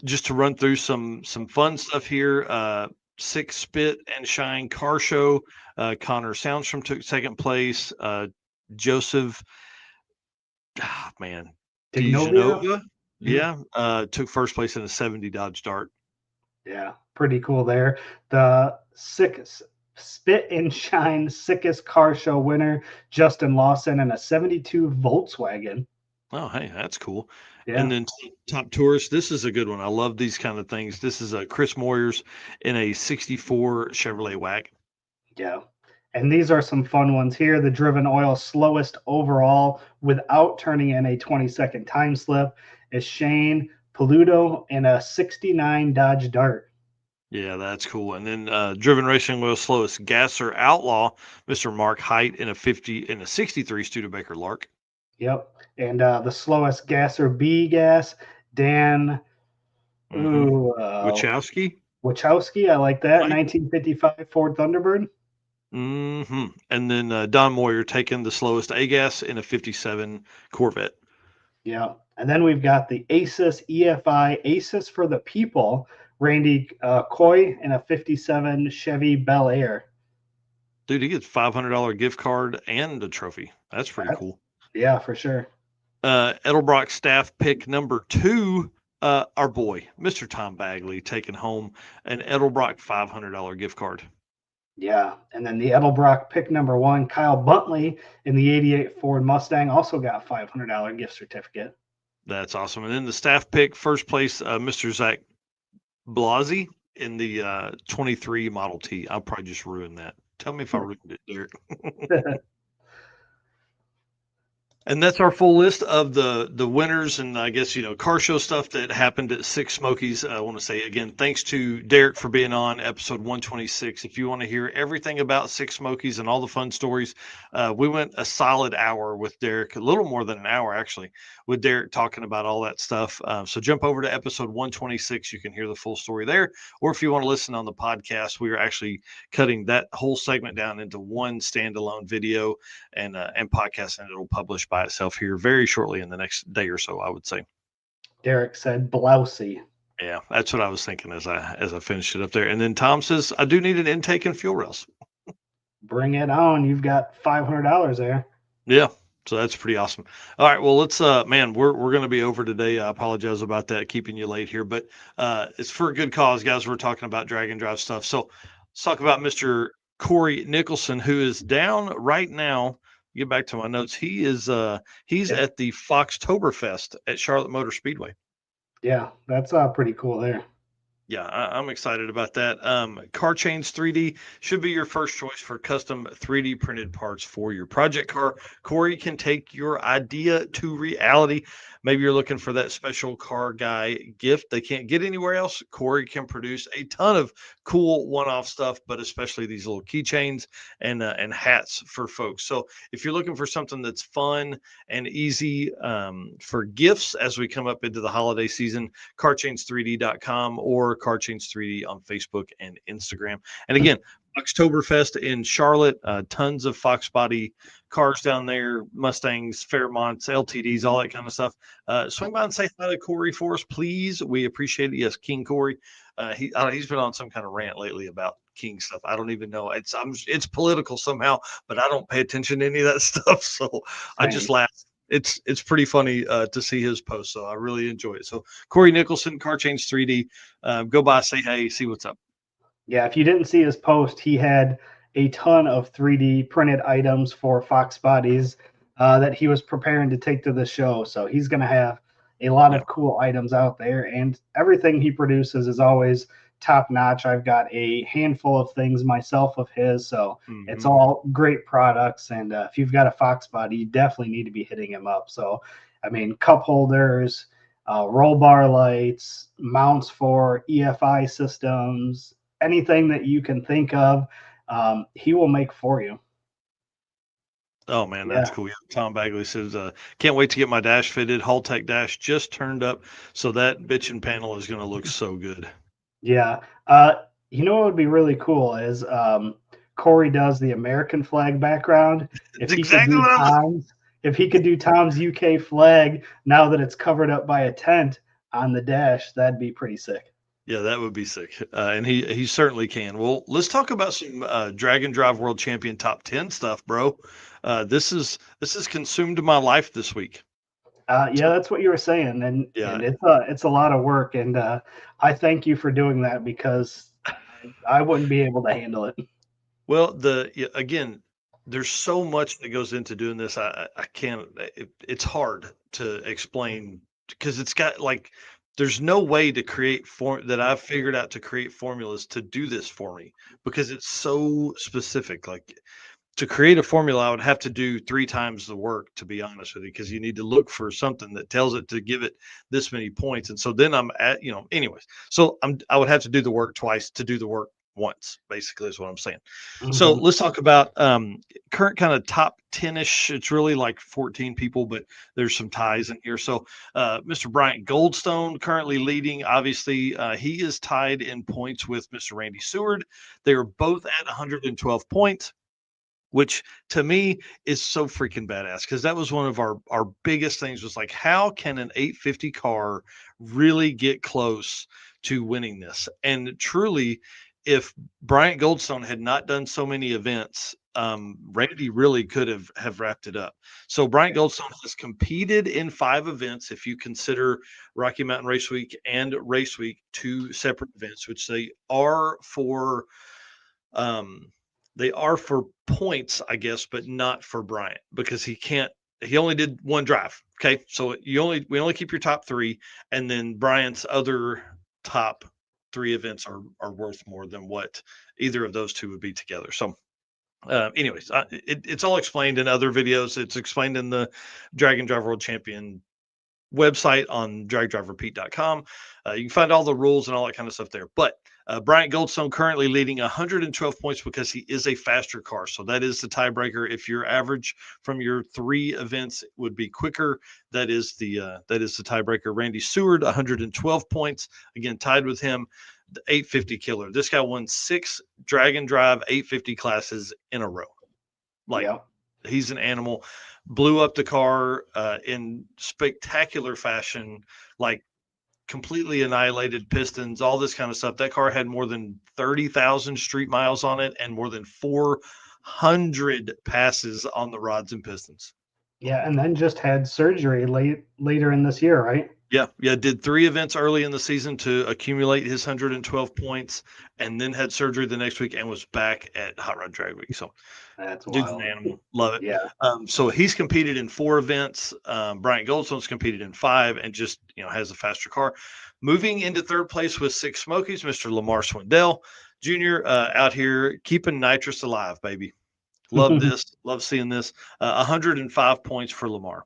Just to run through some fun stuff here. 6 Spit and Shine Car Show. Connor Soundstrom took 2nd place. Joseph, DiGenova, took 1st place in a 70 Dodge Dart. Yeah, pretty cool there. The Spit and Shine Sickest Car Show winner, Justin Lawson, in a 72 Volkswagen. Oh, hey, that's cool. Yeah. And then Top Tourist, this is a good one. I love these kind of things. This is Chris Moyers in a 64 Chevrolet Wagon. Yeah. And these are some fun ones here. The Driven Oil slowest overall without turning in a 20-second time slip is Shane Peludo in a 69 Dodge Dart. Yeah, that's cool. And then Driven Racing Oil slowest Gasser Outlaw, Mr. Mark Height in a 63 Studebaker Lark. Yep. And the slowest Gasser B gas, Dan Wachowski. I like that. Right. 1955 Ford Thunderbird. And then Don Moyer taking the slowest A-gas in a 57 Corvette. Yeah. And then we've got the ACES EFI ACES for the People, Randy Coy in a 57 Chevy Bel Air. Dude, he gets $500 gift card and a trophy. That's pretty cool. Yeah, for sure. Edelbrock staff pick number 2, our boy, Mr. Tom Bagley, taking home an Edelbrock $500 gift card. Yeah, and then the Edelbrock pick number 1, Kyle Buntley in the 88 Ford Mustang, also got $500 gift certificate. That's awesome. And then the staff pick, 1st place, Mr. Zach Blasi in the 23 Model T. I'll probably just ruin that. Tell me if I ruined it, Derek. And that's our full list of the winners and I guess, car show stuff that happened at Six Smokies. I want to say again, thanks to Derek for being on episode 126. If you want to hear everything about Six Smokies and all the fun stories, we went a solid hour with Derek, a little more than an hour actually, with Derek talking about all that stuff. So jump over to episode 126. You can hear the full story there. Or if you want to listen on the podcast, we are actually cutting that whole segment down into one standalone video and podcast, and it'll publish by itself here very shortly in the next day or so, I would say. Derek said blousy. Yeah, that's what I was thinking as I finished it up there. And then Tom says, I do need an intake and fuel rails. Bring it on. You've got $500 there. Yeah. So that's pretty awesome. All right. Well, let's, man, we're going to be over today. I apologize about that, keeping you late here, but it's for a good cause, guys. We're talking about drag and drive stuff. So let's talk about Mr. Corey Nicholson, who is down right now. Get back to my notes. He is he's at the Foxtoberfest at Charlotte Motor Speedway. Yeah, that's pretty cool there. Yeah, I'm excited about that. Car Chains 3D should be your first choice for custom 3D printed parts for your project car. Corey can take your idea to reality. Maybe you're looking for that special car guy gift they can't get anywhere else. Corey can produce a ton of cool one-off stuff, but especially these little keychains and hats for folks. So if you're looking for something that's fun and easy for gifts as we come up into the holiday season, carchains3d.com or carchains3d on Facebook and Instagram. And again, Oktoberfest in Charlotte, tons of Fox body cars down there, Mustangs, Fairmonts, LTDs, all that kind of stuff. Swing by and say hi to Corey for us, please. We appreciate it. Yes, King Corey. He's been on some kind of rant lately about King stuff. I don't even know. It's political somehow, but I don't pay attention to any of that stuff. So I just laugh. It's pretty funny to see his post, so I really enjoy it. So Corey Nicholson, Car Change 3D, go by, say hey, see what's up. Yeah, if you didn't see his post, he had a ton of 3D printed items for Fox Bodies that he was preparing to take to the show. So he's going to have a lot of cool items out there, and everything he produces is always top notch. I've got a handful of things myself of his, so it's all great products. And if you've got a Fox Body, you definitely need to be hitting him up. So, I mean, cup holders, roll bar lights, mounts for EFI systems, anything that you can think of, he will make for you. Oh man, that's cool. Yeah, Tom Bagley says, can't wait to get my dash fitted. Haltech dash just turned up, so that bitchin' panel is going to look so good. Yeah. You know what would be really cool is Corey does the American flag background. If he exactly could do Tom's UK flag now that it's covered up by a tent on the dash, that'd be pretty sick. Yeah, that would be sick, and he certainly can. Well, let's talk about some Drag and Drive World Champion Top 10 stuff, bro. This has consumed my life this week. Yeah, that's what you were saying, and it's a lot of work, and I thank you for doing that because I wouldn't be able to handle it. Well, again, there's so much that goes into doing this. I can't. It's hard to explain because it's got like there's no way to create form that I've figured out to create formulas to do this for me because it's so specific. Like to create a formula, I would have to do 3 times the work, to be honest with you, because you need to look for something that tells it to give it this many points. And so then I'm at, anyways. So I would have to do the work twice to do the work once, basically, is what I'm saying. So let's talk about current kind of top 10-ish. It's really like 14 people, but there's some ties in here. So Mr. Bryant Goldstone currently leading. Obviously, he is tied in points with Mr. Randy Seward. They are both at 112 points, which to me is so freaking badass because that was one of our biggest things was like, how can an 850 car really get close to winning this? And truly, if Bryant Goldstone had not done so many events, Randy really could have wrapped it up. So Bryant Goldstone has competed in 5 events, if you consider Rocky Mountain Race Week and Race Week 2 separate events, which they are for points, I guess, but not for Bryant because he only did 1 drive. Okay. So we only keep your top 3, and then Bryant's other top 3 events are worth more than what either of those 2 would be together. So anyways, it's all explained in other videos. It's explained in the Drag and Drive World Champion website on dragdriverepeat.com. You can find all the rules and all that kind of stuff there. But Bryant Goldstone currently leading 112 points because he is a faster car. So that is the tiebreaker. If your average from your 3 events would be quicker, that is the tiebreaker. Randy Seward, 112 points, again tied with him. The 850 killer. This guy won 6 Drag and Drive 850 classes in a row. He's an animal. Blew up the car in spectacular fashion, like completely annihilated pistons, all this kind of stuff. That car had more than 30,000 street miles on it and more than 400 passes on the rods and pistons. Yeah, and then just had surgery later in this year, right? Yeah. Did 3 events early in the season to accumulate his 112 points, and then had surgery the next week and was back at Hot Rod Drag Week. So That's dude's an wild. animal. Love it. Yeah. So he's competed in 4 events. Bryant Goldstone's competed in 5 and just, has a faster car. Moving into 3rd place with 6 Smokies, Mr. Lamar Swindell Jr. Out here keeping nitrous alive, baby. Love this. Love seeing this. 105 points for Lamar.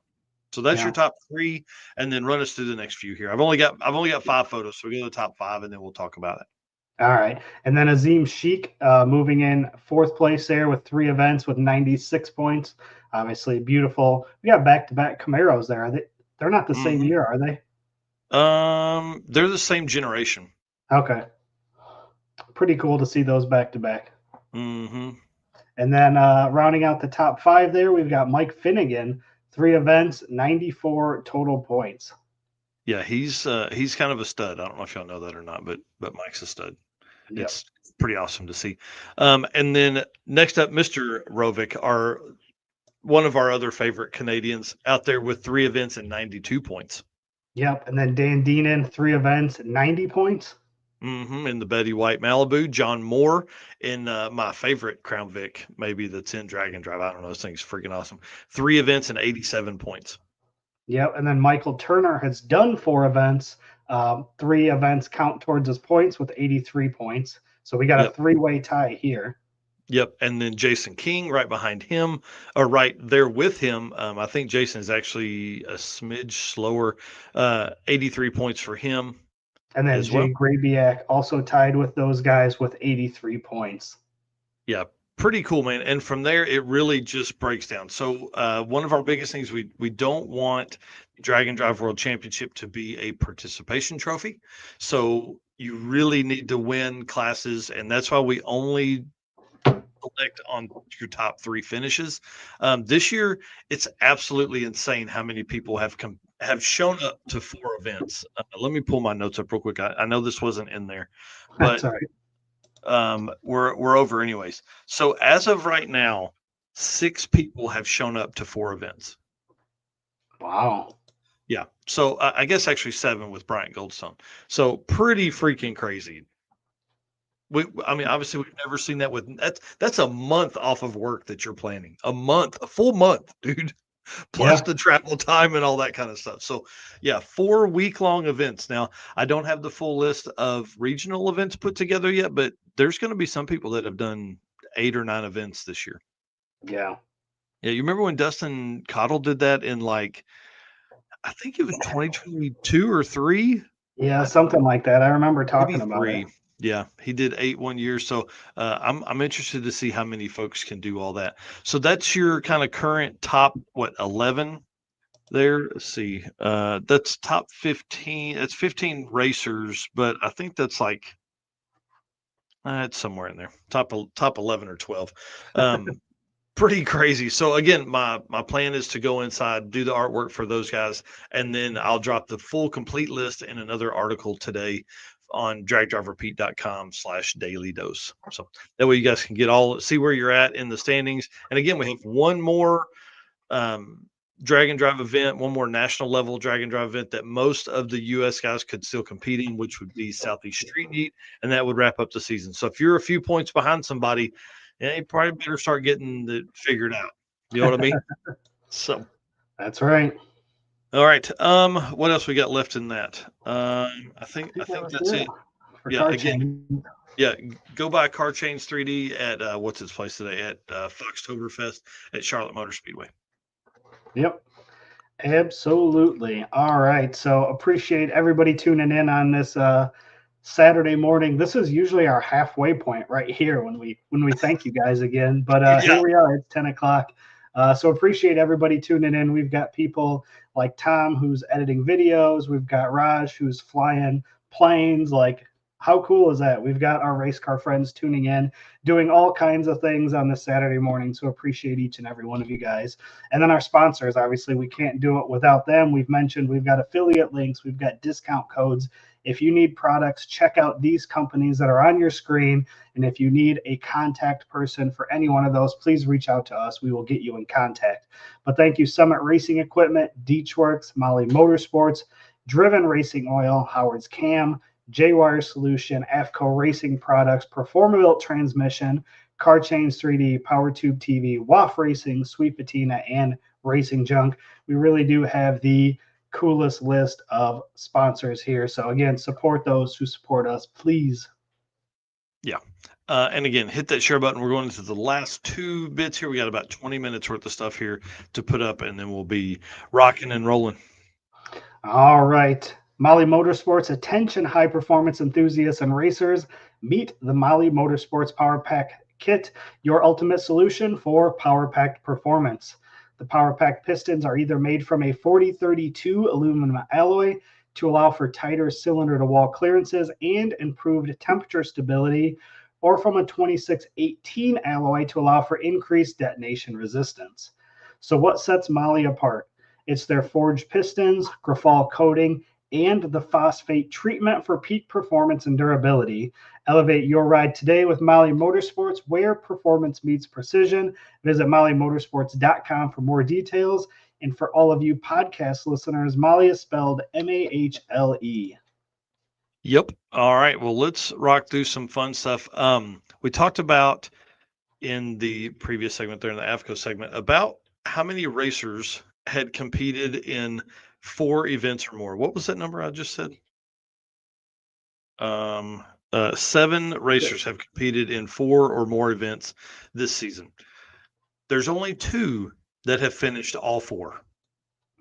So that's your top 3, and then run us through the next few here. I've only got 5 photos, so we go to the top 5, and then we'll talk about it. All right, and then Azim Sheik moving in 4th place there with 3 events with 96 points. Obviously, beautiful. We got back-to-back Camaros there. Are they? They're not the same year, are they? They're the same generation. Okay, pretty cool to see those back-to-back. Mm-hmm. And then rounding out the top 5 there, we've got Mike Finnegan. 3 events, 94 total points. Yeah, he's kind of a stud. I don't know if y'all know that or not, but Mike's a stud. Yep. It's pretty awesome to see. And then next up, Mr. Rovic, one of our other favorite Canadians, out there with 3 events and 92 points. Yep, and then Dan Deenan, 3 events, 90 points. In the Betty White Malibu. John Moore in my favorite Crown Vic, maybe that's in Drag and Drive. I don't know. This thing's freaking awesome. 3 events and 87 points. Yep, and then Michael Turner has done 4 events. 3 events count towards his points with 83 points. So we got a 3-way tie here. Yep, and then Jason King right behind him, or right there with him. I think Jason is actually a smidge slower. 83 points for him. And then Jay Grabiak also tied with those guys with 83 points. Yeah, pretty cool, man. And from there, it really just breaks down. So one of our biggest things, we don't want Drag and Drive World Championship to be a participation trophy. So you really need to win classes, and that's why we only select on your top 3 finishes. This year, it's absolutely insane how many people have shown up to 4 events. Let me pull my notes up real quick. I know this wasn't in there, but we're over anyways. So as of right now, 6 people have shown up to 4 events. Wow. Yeah. So I guess actually 7 with Bryant Goldstone. So pretty freaking crazy. Obviously we've never seen that that's a month off of work that you're planning. A full month, dude. Plus the travel time and all that kind of stuff. So yeah, 4 week-long events. Now, I don't have the full list of regional events put together yet, but there's going to be some people that have done 8 or 9 events this year. Yeah. Yeah, you remember when Dustin Cottle did that in I think it was 2022 or 3? Yeah, something like that. I remember talking about it. Yeah, he did 8 one year. So I'm interested to see how many folks can do all that. So that's your kind of current top 11 there. Let's see. That's top 15. It's 15 racers, but I think that's it's somewhere in there. Top 11 or 12. Pretty crazy. So again, my plan is to go inside, do the artwork for those guys, and then I'll drop the full complete list in another article today on dragdriverepeat.com/daily dose. So that way you guys can see where you're at in the standings. And again, we have one more drag and drive event, one more national level drag and drive event that most of the US guys could still compete in, which would be Southeast Street Meet. And that would wrap up the season. So if you're a few points behind somebody, you probably better start getting it figured out. You know what I mean? So that's right. All right. What else we got left in that? I think that's it. Again, go buy Car Chains 3D at what's its place today at Foxtoberfest at Charlotte Motor Speedway. Yep, absolutely. All right. So appreciate everybody tuning in on this Saturday morning. This is usually our halfway point right here when we thank you guys again. But here we are. It's 10 o'clock. So appreciate everybody tuning in. We've got people like Tom who's editing videos. We've got Raj who's flying planes. How cool is that? We've got our race car friends tuning in, doing all kinds of things on this Saturday morning. So appreciate each and every one of you guys. And then our sponsors, obviously, we can't do it without them. We've mentioned we've got affiliate links. We've got discount codes. If you need products, check out these companies that are on your screen. And if you need a contact person for any one of those, please reach out to us. We will get you in contact. But thank you, Summit Racing Equipment, Deechworks, Molly Motorsports, Driven Racing Oil, Howard's Cam, J-Wire Solution, AFCO Racing Products, Performabuilt Transmission, Car Chains 3D, Power Tube TV, WAF Racing, Sweet Patina, and Racing Junk. We really do have the coolest list of sponsors here. So again, support those who support us, please. Yeah. And again, hit that share button. We're going into the last 2 bits here. We got about 20 minutes worth of stuff here to put up, and then we'll be rocking and rolling. All right. Mahle Motorsports, attention high performance enthusiasts and racers. Meet the Mahle Motorsports Power Pack Kit, your ultimate solution for power packed performance. The power pack pistons are either made from a 4032 aluminum alloy to allow for tighter cylinder to wall clearances and improved temperature stability, or from a 2618 alloy to allow for increased detonation resistance. So what sets Mahle apart? It's their forged pistons, Grafal coating, and the phosphate treatment for peak performance and durability. Elevate your ride today with Mahle Motorsports, where performance meets precision. Visit MahleMotorsports.com for more details. And for all of you podcast listeners, Mahle is spelled M-A-H-L-E. Yep. All right. Well, let's rock through some fun stuff. We talked about in the previous segment there in the AFCO segment about how many racers had competed in 4 events or more. What was that number I just said? 7 racers have competed in 4 or more events this season. There's only 2 that have finished all 4.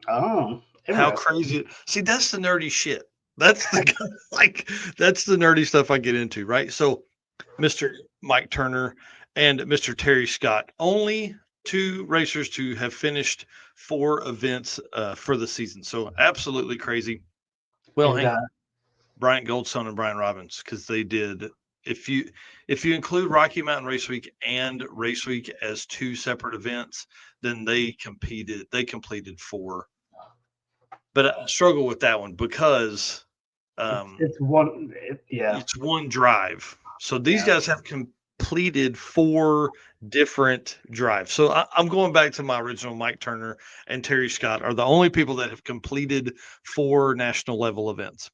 Oh, how crazy! See, that's the nerdy shit. That's the that's the nerdy stuff I get into, right? So, Mr. Mike Turner and Mr. Terry Scott, only 2 racers to have finished 4 events for the season. So absolutely crazy. Well, hang on. Bryant Goldstone and Brian Robbins, because they did. If you include Rocky Mountain Race Week and Race Week as 2 separate events, then they completed 4. But I struggle with that one because it's one drive. So these guys have completed 4 different drives. So I'm going back to my original. Mike Turner and Terry Scott are the only people that have completed 4 national level events.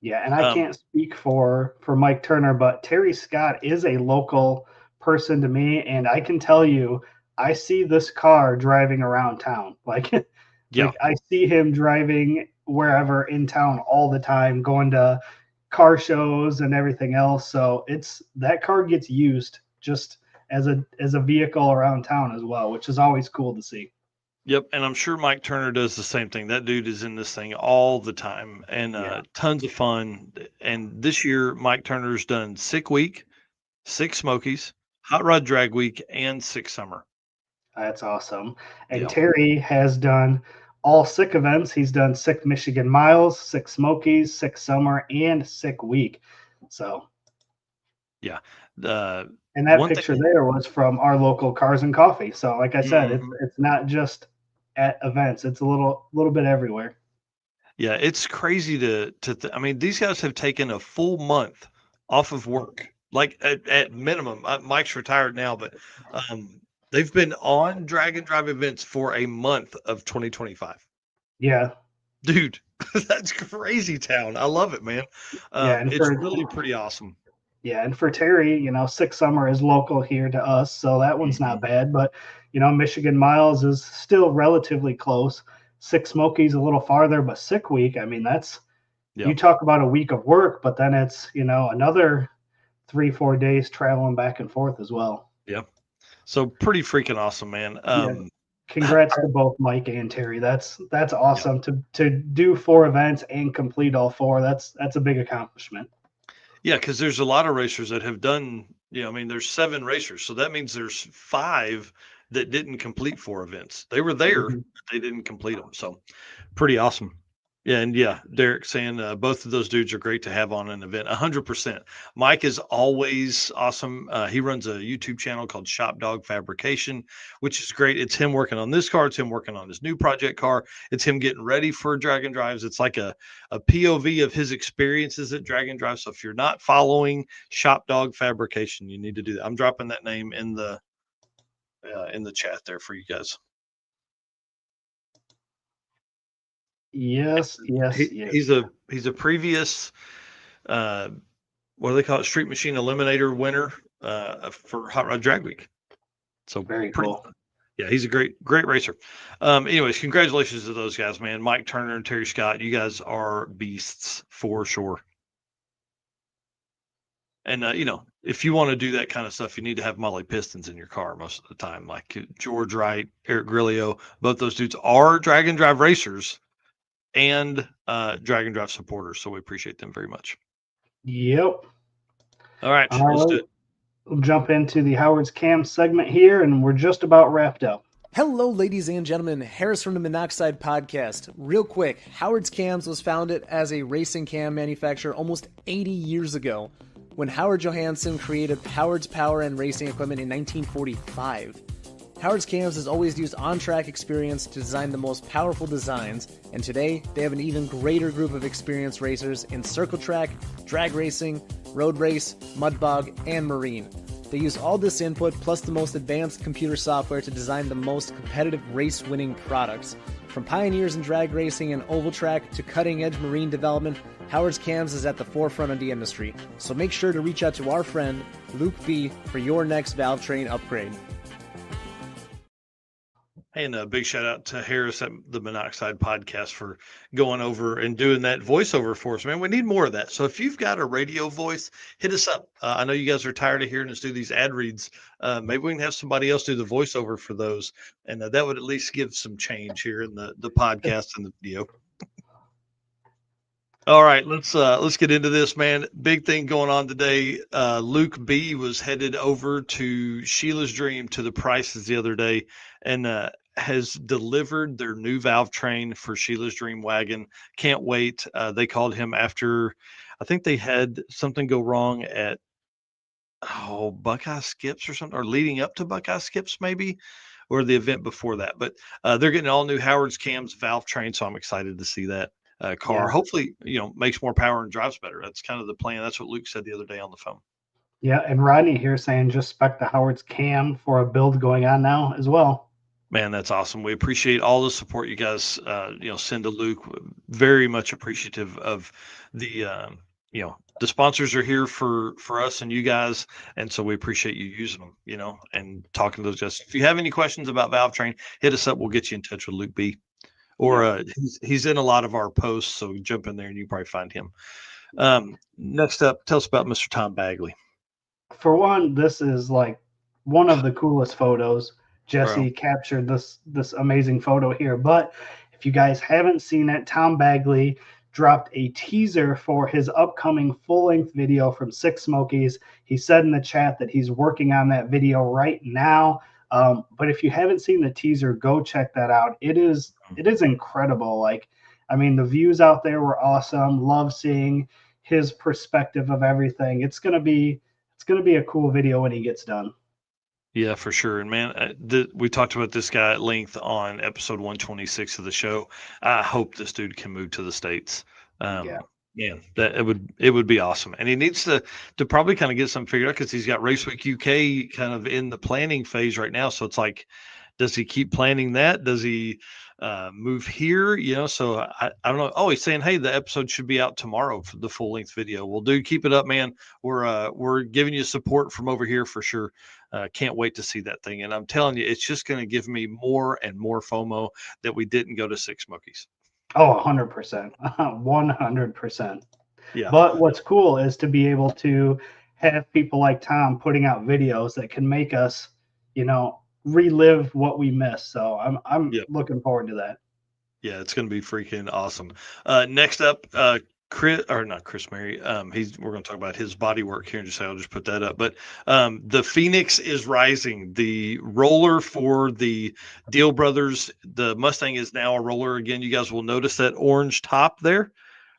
Yeah, and I can't speak for Mike Turner, but Terry Scott is a local person to me, and I can tell you, I see this car driving around town. Like I see him driving wherever in town all the time, going to car shows and everything else. So that car gets used just as a vehicle around town as well, which is always cool to see. Yep, and I'm sure Mike Turner does the same thing. That dude is in this thing all the time, and tons of fun. And this year, Mike Turner's done Sick Week, Sick Smokies, Hot Rod Drag Week, and Sick Summer. That's awesome. And Terry has done all Sick events. He's done Sick Michigan Miles, Sick Smokies, Sick Summer, and Sick Week. So, yeah. And that picture there was from our local Cars and Coffee. So, like I said, it's not just at events; it's a little bit everywhere. Yeah, it's crazy I mean, these guys have taken a full month off of work, like at minimum. Mike's retired now, but they've been on drag and drive events for a month of 2025. Yeah, dude, that's crazy town. I love it, man. It's really pretty awesome. Yeah, and for Terry, Sick Summer is local here to us, so that one's not bad. But Michigan Miles is still relatively close. Sick Smokies a little farther, but Sick Week, I mean, that's you talk about a week of work, but then it's another 3-4 days traveling back and forth as well. Yeah, so pretty freaking awesome, man. Congrats to both Mike and Terry. That's awesome to do 4 events and complete all 4. That's a big accomplishment. Yeah, because there's a lot of racers that have done, I mean, there's 7 racers. So that means there's 5 that didn't complete 4 events. They were there, but they didn't complete them. So pretty awesome. Yeah, and Derek saying both of those dudes are great to have on an event. 100%. Mike is always awesome. He runs a YouTube channel called Shop Dog Fabrication, which is great. It's him working on this car. It's him working on his new project car. It's him getting ready for Drag and Drives. It's like a POV of his experiences at Drag and Drive. So if you're not following Shop Dog Fabrication, you need to do that. I'm dropping that name in the chat there for you guys. Yes, yes, He's yes. a previous what do they call it? Street Machine Eliminator winner for Hot Rod Drag Week. So Very pretty. cool. Yeah, he's a great racer. Anyways, congratulations to those guys, man. Mike Turner and Terry Scott, you guys are beasts for sure. And if you want to do that kind of stuff, you need to have Molly Pistons in your car most of the time. Like George Wright, Eric Grillo, both those dudes are drag and drive racers and drag and drive supporters. So we appreciate them very much. Yep. All right, let's do it. We'll jump into the Howard's Cam segment here, and we're just about wrapped up. Hello, ladies and gentlemen. Harris from the Monoxide Podcast. Real quick, Howard's Cams was founded as a racing cam manufacturer almost 80 years ago when Howard Johansson created Howard's Power and Racing Equipment in 1945. Howard's Cams has always used on-track experience to design the most powerful designs, and today they have an even greater group of experienced racers in circle track, drag racing, road race, mud bog, and marine. They use all this input plus the most advanced computer software to design the most competitive race-winning products. From pioneers in drag racing and oval track to cutting-edge marine development, Howard's Cams is at the forefront of the industry. So make sure to reach out to our friend, Luke B, for your next valve train upgrade. And a big shout out to Harris at the Monoxide Podcast for going over and doing that voiceover for us, man. We need more of that. So if you've got a radio voice, hit us up. I know you guys are tired of hearing us do these ad reads. Maybe we can have somebody else do the voiceover for those. And that would at least give some change here in the podcast and the video. All right, let's get into this, man. Big thing going on today. Luke B was headed over to Sheila's Dream to the Prices the other day, and has delivered their new valve train for Sheila's Dream wagon. Can't wait. They called him after, I think they had something go wrong at Buckeye Skips or something, or leading up to Buckeye Skips maybe, or the event before that. But they're getting all new Howard's Cams valve train, so I'm excited to see that. Car. Yeah. Hopefully, makes more power and drives better. That's kind of the plan. That's what Luke said the other day on the phone. Yeah, and Rodney here saying just spec the Howard's Cam for a build going on now as well. Man, that's awesome. We appreciate all the support you guys, send to Luke. Very much appreciative of the, the sponsors are here for us and you guys, and so we appreciate you using them, and talking to those guys. If you have any questions about Valve Train, hit us up. We'll get you in touch with Luke B. Or he's in a lot of our posts, so jump in there and you probably find him. Next up, tell us about Mr. Tom Bagley. For one, this is like one of the coolest photos. Jesse captured this amazing photo here. But if you guys haven't seen it, Tom Bagley dropped a teaser for his upcoming full-length video from Six Smokies. He said in the chat that he's working on that video right now. But if you haven't seen the teaser, go check that out. It is incredible. Like, I mean, the views out there were awesome. Love seeing his perspective of everything. It's gonna be a cool video when he gets done. Yeah, for sure. And man, we talked about this guy at length on episode 126 of the show. I hope this dude can move to the States. Man, that it would be awesome. And he needs to probably kind of get something figured out, because he's got Race Week UK kind of in the planning phase right now. So it's like, does he keep planning that? Does he move here? So I don't know. Oh, he's saying, hey, the episode should be out tomorrow for the full length video. Well, dude, keep it up, man. We're giving you support from over here for sure. Can't wait to see that thing. And I'm telling you, it's just going to give me more and more FOMO that we didn't go to Six Smokies. Oh, 100%. 100%. Yeah. But what's cool is to be able to have people like Tom putting out videos that can make us, relive what we missed. So I'm looking forward to that. Yeah, it's going to be freaking awesome. Next up, Chris Mary. We're going to talk about his body work here in just a second. I'll just put that up. But the Phoenix is rising. The roller for the Deal Brothers, the Mustang, is now a roller again. You guys will notice that orange top there.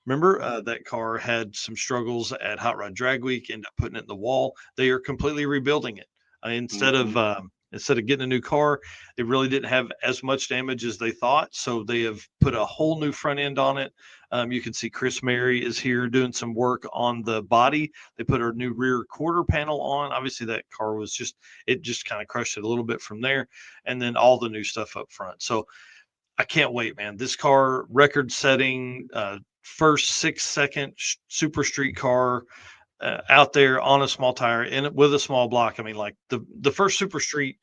Remember, that car had some struggles at Hot Rod Drag Week, ended up putting it in the wall. They are completely rebuilding it. Instead of getting a new car, they really didn't have as much damage as they thought. So they have put a whole new front end on it. You can see Chris Mary is here doing some work on the body. They put a new rear quarter panel on. Obviously, that car was just kind of crushed it a little bit from there. And then all the new stuff up front. So I can't wait, man. This car, record-setting, first 6-second super street car out there on a small tire with a small block. I mean, like the first super street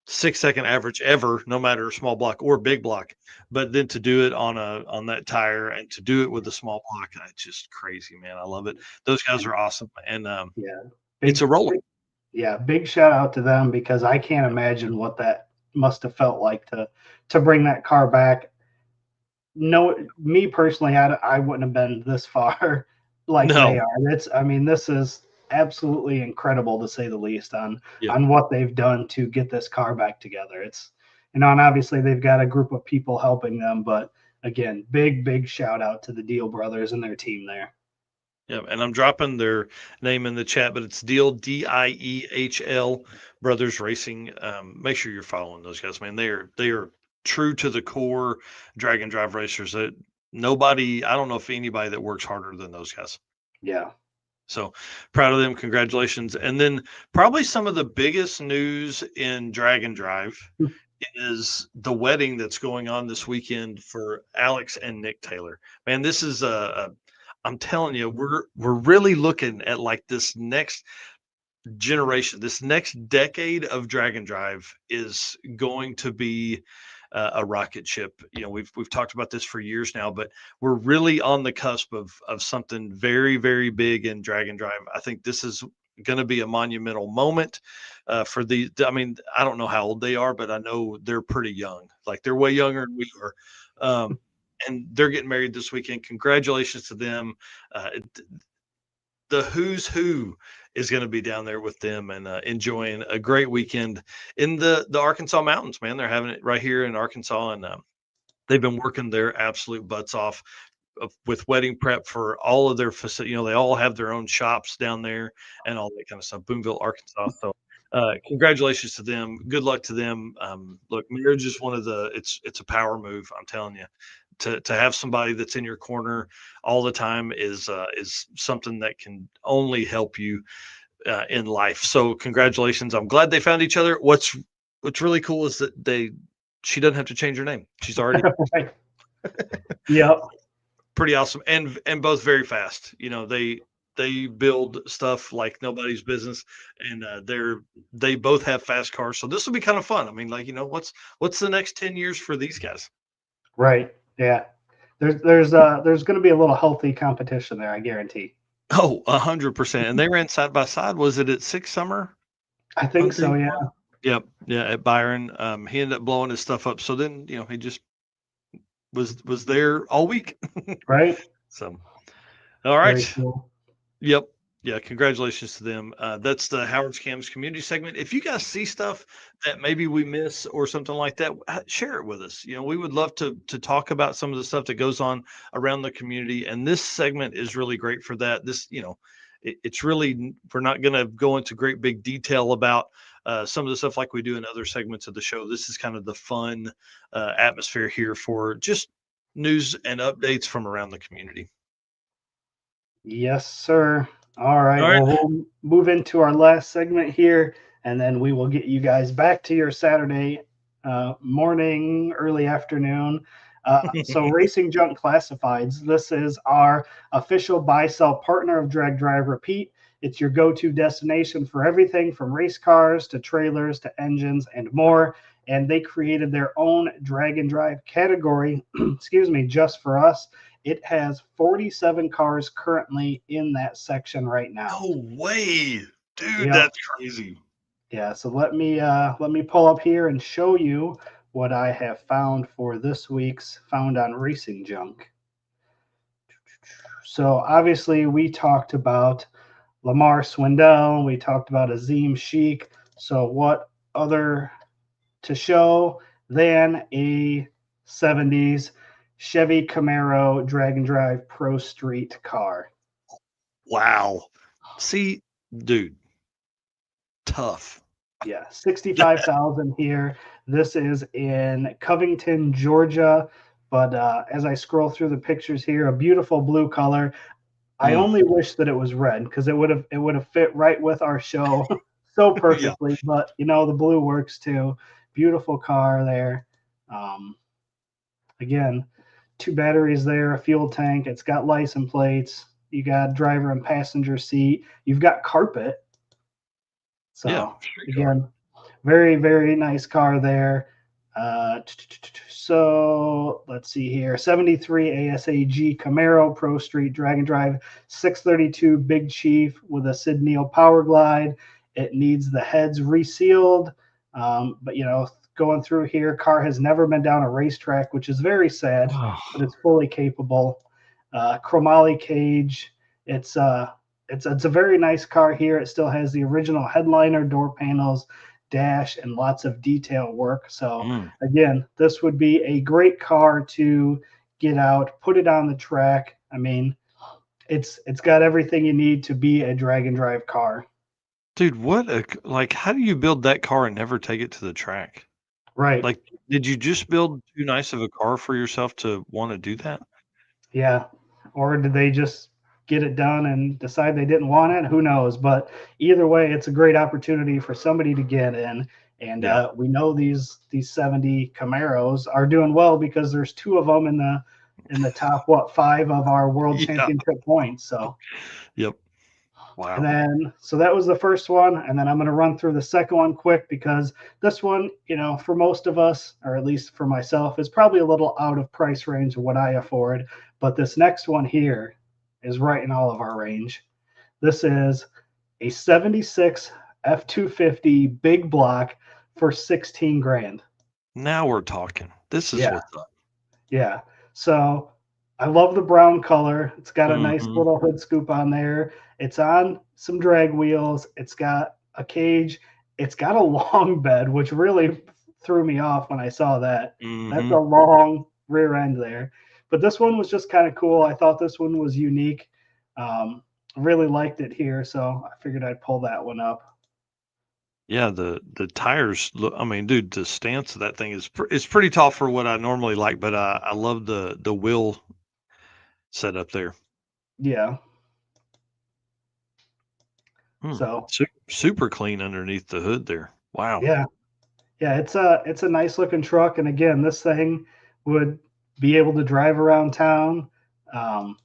6-second average ever, no matter small block or big block. But then to do it on that tire and to do it with a small block, it's just crazy, man. I love it. Those guys are awesome, and Yeah. it's a roller. Yeah, big shout out to them because I can't imagine what that must have felt like to bring that car back. No, me personally, I wouldn't have been this far like No. they are. I mean, this is absolutely incredible to say the least on Yeah. what they've done to get this car back together. It's, and obviously they've got a group of people helping them, but again, big shout out to the Deal brothers and their team there. Yeah, and I'm dropping their name in the chat, but it's Deal, DIEHL Brothers Racing. Make sure you're following those guys, man. They are true to the core drag and drive racers. That nobody, I don't know if anybody that works harder than those guys. Yeah. So proud of them. Congratulations. And then probably some of the biggest news in drag and drive is the wedding that's going on this weekend for Alex and Nick Taylor. Man, this is I'm telling you, we're really looking at like this next generation, this next decade of drag and drive is going to be a rocket ship. You know, we've talked about this for years now, but we're really on the cusp of something very, very big in drag and drive. I think this is going to be a monumental moment for the. I mean, I don't know how old they are, but I know they're pretty young. Like they're way younger than we are. And they're getting married this weekend. Congratulations to them. The who's who is going to be down there with them and enjoying a great weekend in the Arkansas mountains, man. They're having it right here in Arkansas, and they've been working their absolute butts off with wedding prep for all of their facilities. You know, they all have their own shops down there and all that kind of stuff. Boonville, Arkansas. So congratulations to them. Good luck to them. Look, marriage is one of the, it's a power move. I'm telling you. To have somebody that's in your corner all the time is something that can only help you in life. So congratulations. I'm glad they found each other. What's really cool is that she doesn't have to change her name. She's already Right. Yep. Pretty awesome. And both very fast. You know, they build stuff like nobody's business, and they both have fast cars. So this will be kind of fun. I mean, like, you know, what's the next 10 years for these guys? Right. Yeah. There's going to be a little healthy competition there, I guarantee. Oh, 100%. And they ran side by side. Was it at Six Summer? I think so. Yeah. Yep. Yeah. At Byron. He ended up blowing his stuff up. So then, you know, he just was there all week. Right. So, all right. Very cool. Yep. Yeah, congratulations to them. That's the Howard's Cams community segment. If you guys see stuff that maybe we miss or something like that, share it with us. You know, we would love to talk about some of the stuff that goes on around the community. And this segment is really great for that. This, you know, it's really, we're not going to go into great big detail about some of the stuff like we do in other segments of the show. This is kind of the fun atmosphere here for just news and updates from around the community. Yes, sir. All right. Well, we'll move into our last segment here, and then we will get you guys back to your Saturday morning, early afternoon. So Racing Junk Classifieds, this is our official buy-sell partner of Drag Drive Repeat. It's your go-to destination for everything from race cars to trailers to engines and more. And they created their own drag and drive category, excuse me, just for us. It has 47 cars currently in that section right now. No way, dude! Yep. That's crazy. Yeah, so let me pull up here and show you what I have found for this week's Found on Racing Junk. So obviously we talked about Lamar Swindell, we talked about Azim Sheik. So what other to show than a 70s Chevy Camaro drag and drive Pro Street car? Wow. See, dude, tough. Yeah, 65,000 here. This is in Covington, Georgia. But as I scroll through the pictures here, a beautiful blue color. I only wish that it was red because it would have fit right with our show so perfectly. Yeah. But you know, the blue works too. Beautiful car there. Again, 2 batteries there, a fuel tank. It's got license plates. You got driver and passenger seat. You've got carpet. So Yeah, street car. again, very, very nice car there. So let's see here. 73 ASAG Camaro Pro Street Drag and Drive 632 Big Chief with a Sid Neal Power Glide. It needs the heads resealed. But, you know, going through here, car has never been down a racetrack, which is very sad, but it's fully capable. Chromoly cage. It's a very nice car here. It still has the original headliner, door panels, dash, and lots of detail work. So again, this would be a great car to get out, put it on the track. I mean, it's got everything you need to be a drag and drive car. Dude, how do you build that car and never take it to the track? Right. Like, did you just build too nice of a car for yourself to want to do that? Yeah. Or did they just get it done and decide they didn't want it? Who knows? But either way, it's a great opportunity for somebody to get in. And we know these 70 Camaros are doing well because there's 2 of them in the top 5 of our world championship points. So yep. Wow. And then, so that was the first one. And then I'm going to run through the second one quick because this one, you know, for most of us, or at least for myself, is probably a little out of price range of what I afford. But this next one here is right in all of our range. This is a 76 F250 big block for 16 grand. Now we're talking. This is what's up. Yeah. So I love the brown color. It's got a nice little hood scoop on there. It's on some drag wheels. It's got a cage. It's got a long bed, which really threw me off when I saw that. That's a long rear end there. But this one was just kind of cool. I thought this one was unique. Really liked it here, so I figured I'd pull that one up. Yeah, the tires look. I mean, dude, the stance of that thing is pretty tall for what I normally like. But I love the wheel setup there. Yeah. So super clean underneath the hood there. Wow. Yeah. It's a nice looking truck, and again, this thing would be able to drive around town, and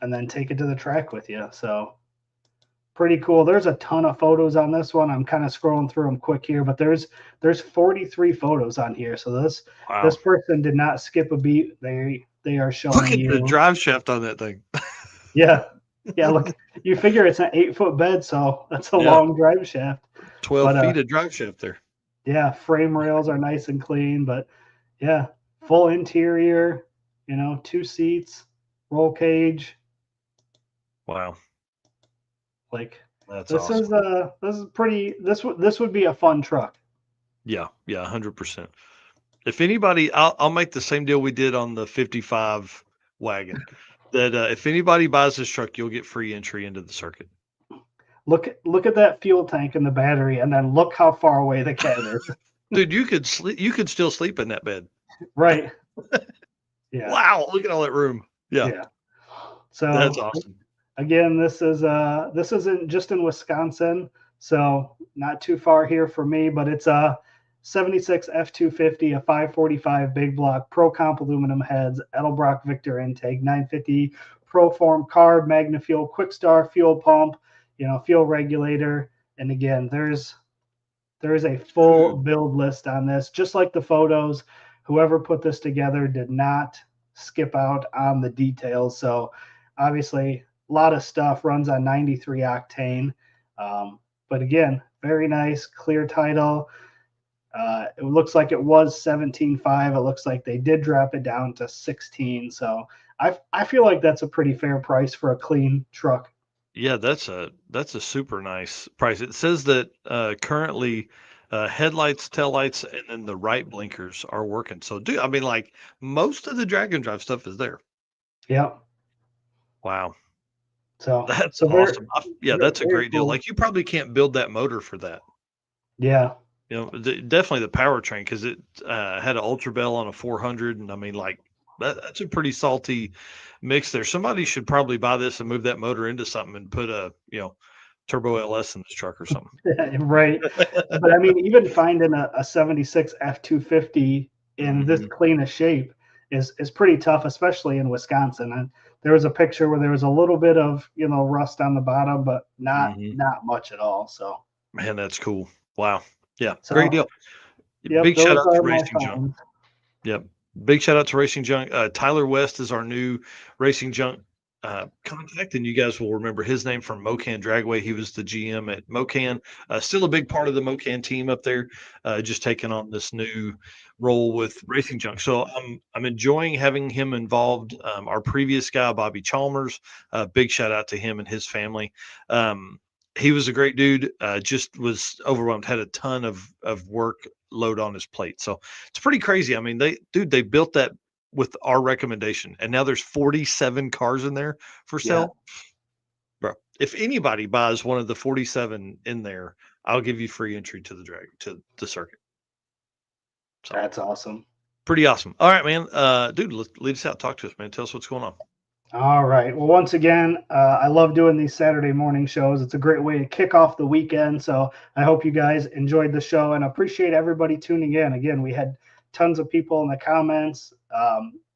then take it to the track with you. So pretty cool. There's a ton of photos on this one. I'm kind of scrolling through them quick here, but there's 43 photos on here. So this person did not skip a beat. They are showing Look at the drive shaft on that thing. Yeah. Look, you figure it's an 8-foot bed, so that's a long drive shaft. 12 feet of drive shaft there. Yeah, frame rails are nice and clean, but yeah, full interior, 2 seats, roll cage. Wow. Like, that's this awesome. This would be a fun truck. Yeah, 100%. If anybody, I'll make the same deal we did on the 55 wagon. That if anybody buys this truck, you'll get free entry into the circuit. Look at that fuel tank and the battery, and then look how far away the cab is. Dude, you could sleep. You could still sleep in that bed. Right. Yeah. Wow, look at all that room. Yeah. So that's awesome. Again, this isn't just in Wisconsin, so not too far here for me, but it's a 76 F250, a 545 big block, Pro Comp aluminum heads, Edelbrock Victor intake, 950 Proform carb, Magna Fuel Quick Start fuel pump, fuel regulator. And again, there is a full build list on this, just like the photos. Whoever put this together did not skip out on the details. So obviously a lot of stuff, runs on 93 octane. But again, very nice, clear title. It looks like it was 17.5. It looks like they did drop it down to 16. So I feel like that's a pretty fair price for a clean truck. Yeah, that's a super nice price. It says that currently headlights, taillights, and then the right blinkers are working. So, dude, I mean, like most of the drag and drive stuff is there. Yep. Wow. So that's awesome. That's a great deal. Like you probably can't build that motor for that. Yeah. Definitely the powertrain, because it had an Ultra Bell on a 400, and I mean, like that's a pretty salty mix there. Somebody should probably buy this and move that motor into something and put a turbo LS in this truck or something. Right. But I mean, even finding a 76 F250 in this clean a shape, is pretty tough, especially in Wisconsin. And there was a picture where there was a little bit of, rust on the bottom, but not much at all. So, man, that's cool. Wow. Yeah. so Great deal. yep, Big shout those out to are my Racing Junk. finds. Yep. Big shout out to Racing Junk. Tyler West is our new Racing Junk contact, and you guys will remember his name from Mocan Dragway. He was the GM at Mocan, still a big part of the Mocan team up there, just taking on this new role with Racing Junk. So I'm enjoying having him involved. Our previous guy, Bobby Chalmers, big shout out to him and his family. He was a great dude, just was overwhelmed, had a ton of work load on his plate. So it's pretty crazy. I mean, they built that with our recommendation, and now there's 47 cars in there for sale. Bro, if anybody buys one of the 47 in there, I'll give you free entry to the circuit. So that's awesome. Pretty awesome. All right, man. Dude, lead us out. Talk to us, man. Tell us what's going on. All right. Well, once again, I love doing these Saturday morning shows. It's a great way to kick off the weekend. So I hope you guys enjoyed the show and appreciate everybody tuning in. Again, we had tons of people in the comments.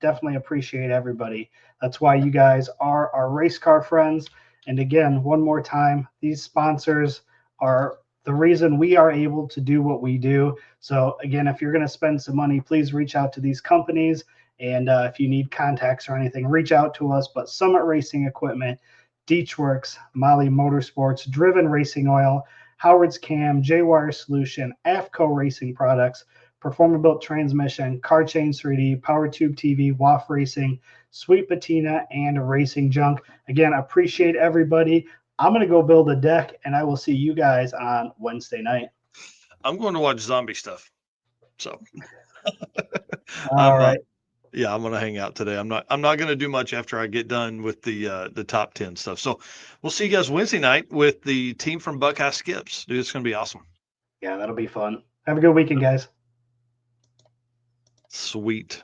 Definitely appreciate everybody. That's why you guys are our race car friends. And again, one more time, these sponsors are the reason we are able to do what we do. So again, if you're going to spend some money, please reach out to these companies. And if you need contacts or anything, reach out to us. But Summit Racing Equipment, Deechworks, Molly Motorsports, Driven Racing Oil, Howard's Cam, J-Wire Solution, AFCO Racing Products, Performabuilt Transmission, Car Chains 3D, Power Tube TV, WAF Racing, Sweet Patina, and Racing Junk. Again, appreciate everybody. I'm going to go build a deck, and I will see you guys on Wednesday night. I'm going to watch zombie stuff. So, all right. Yeah, I'm going to hang out today. I'm not going to do much after I get done with the top 10 stuff. So we'll see you guys Wednesday night with the team from Buckeye Skips. Dude, it's going to be awesome. Yeah, that'll be fun. Have a good weekend, guys. Sweet.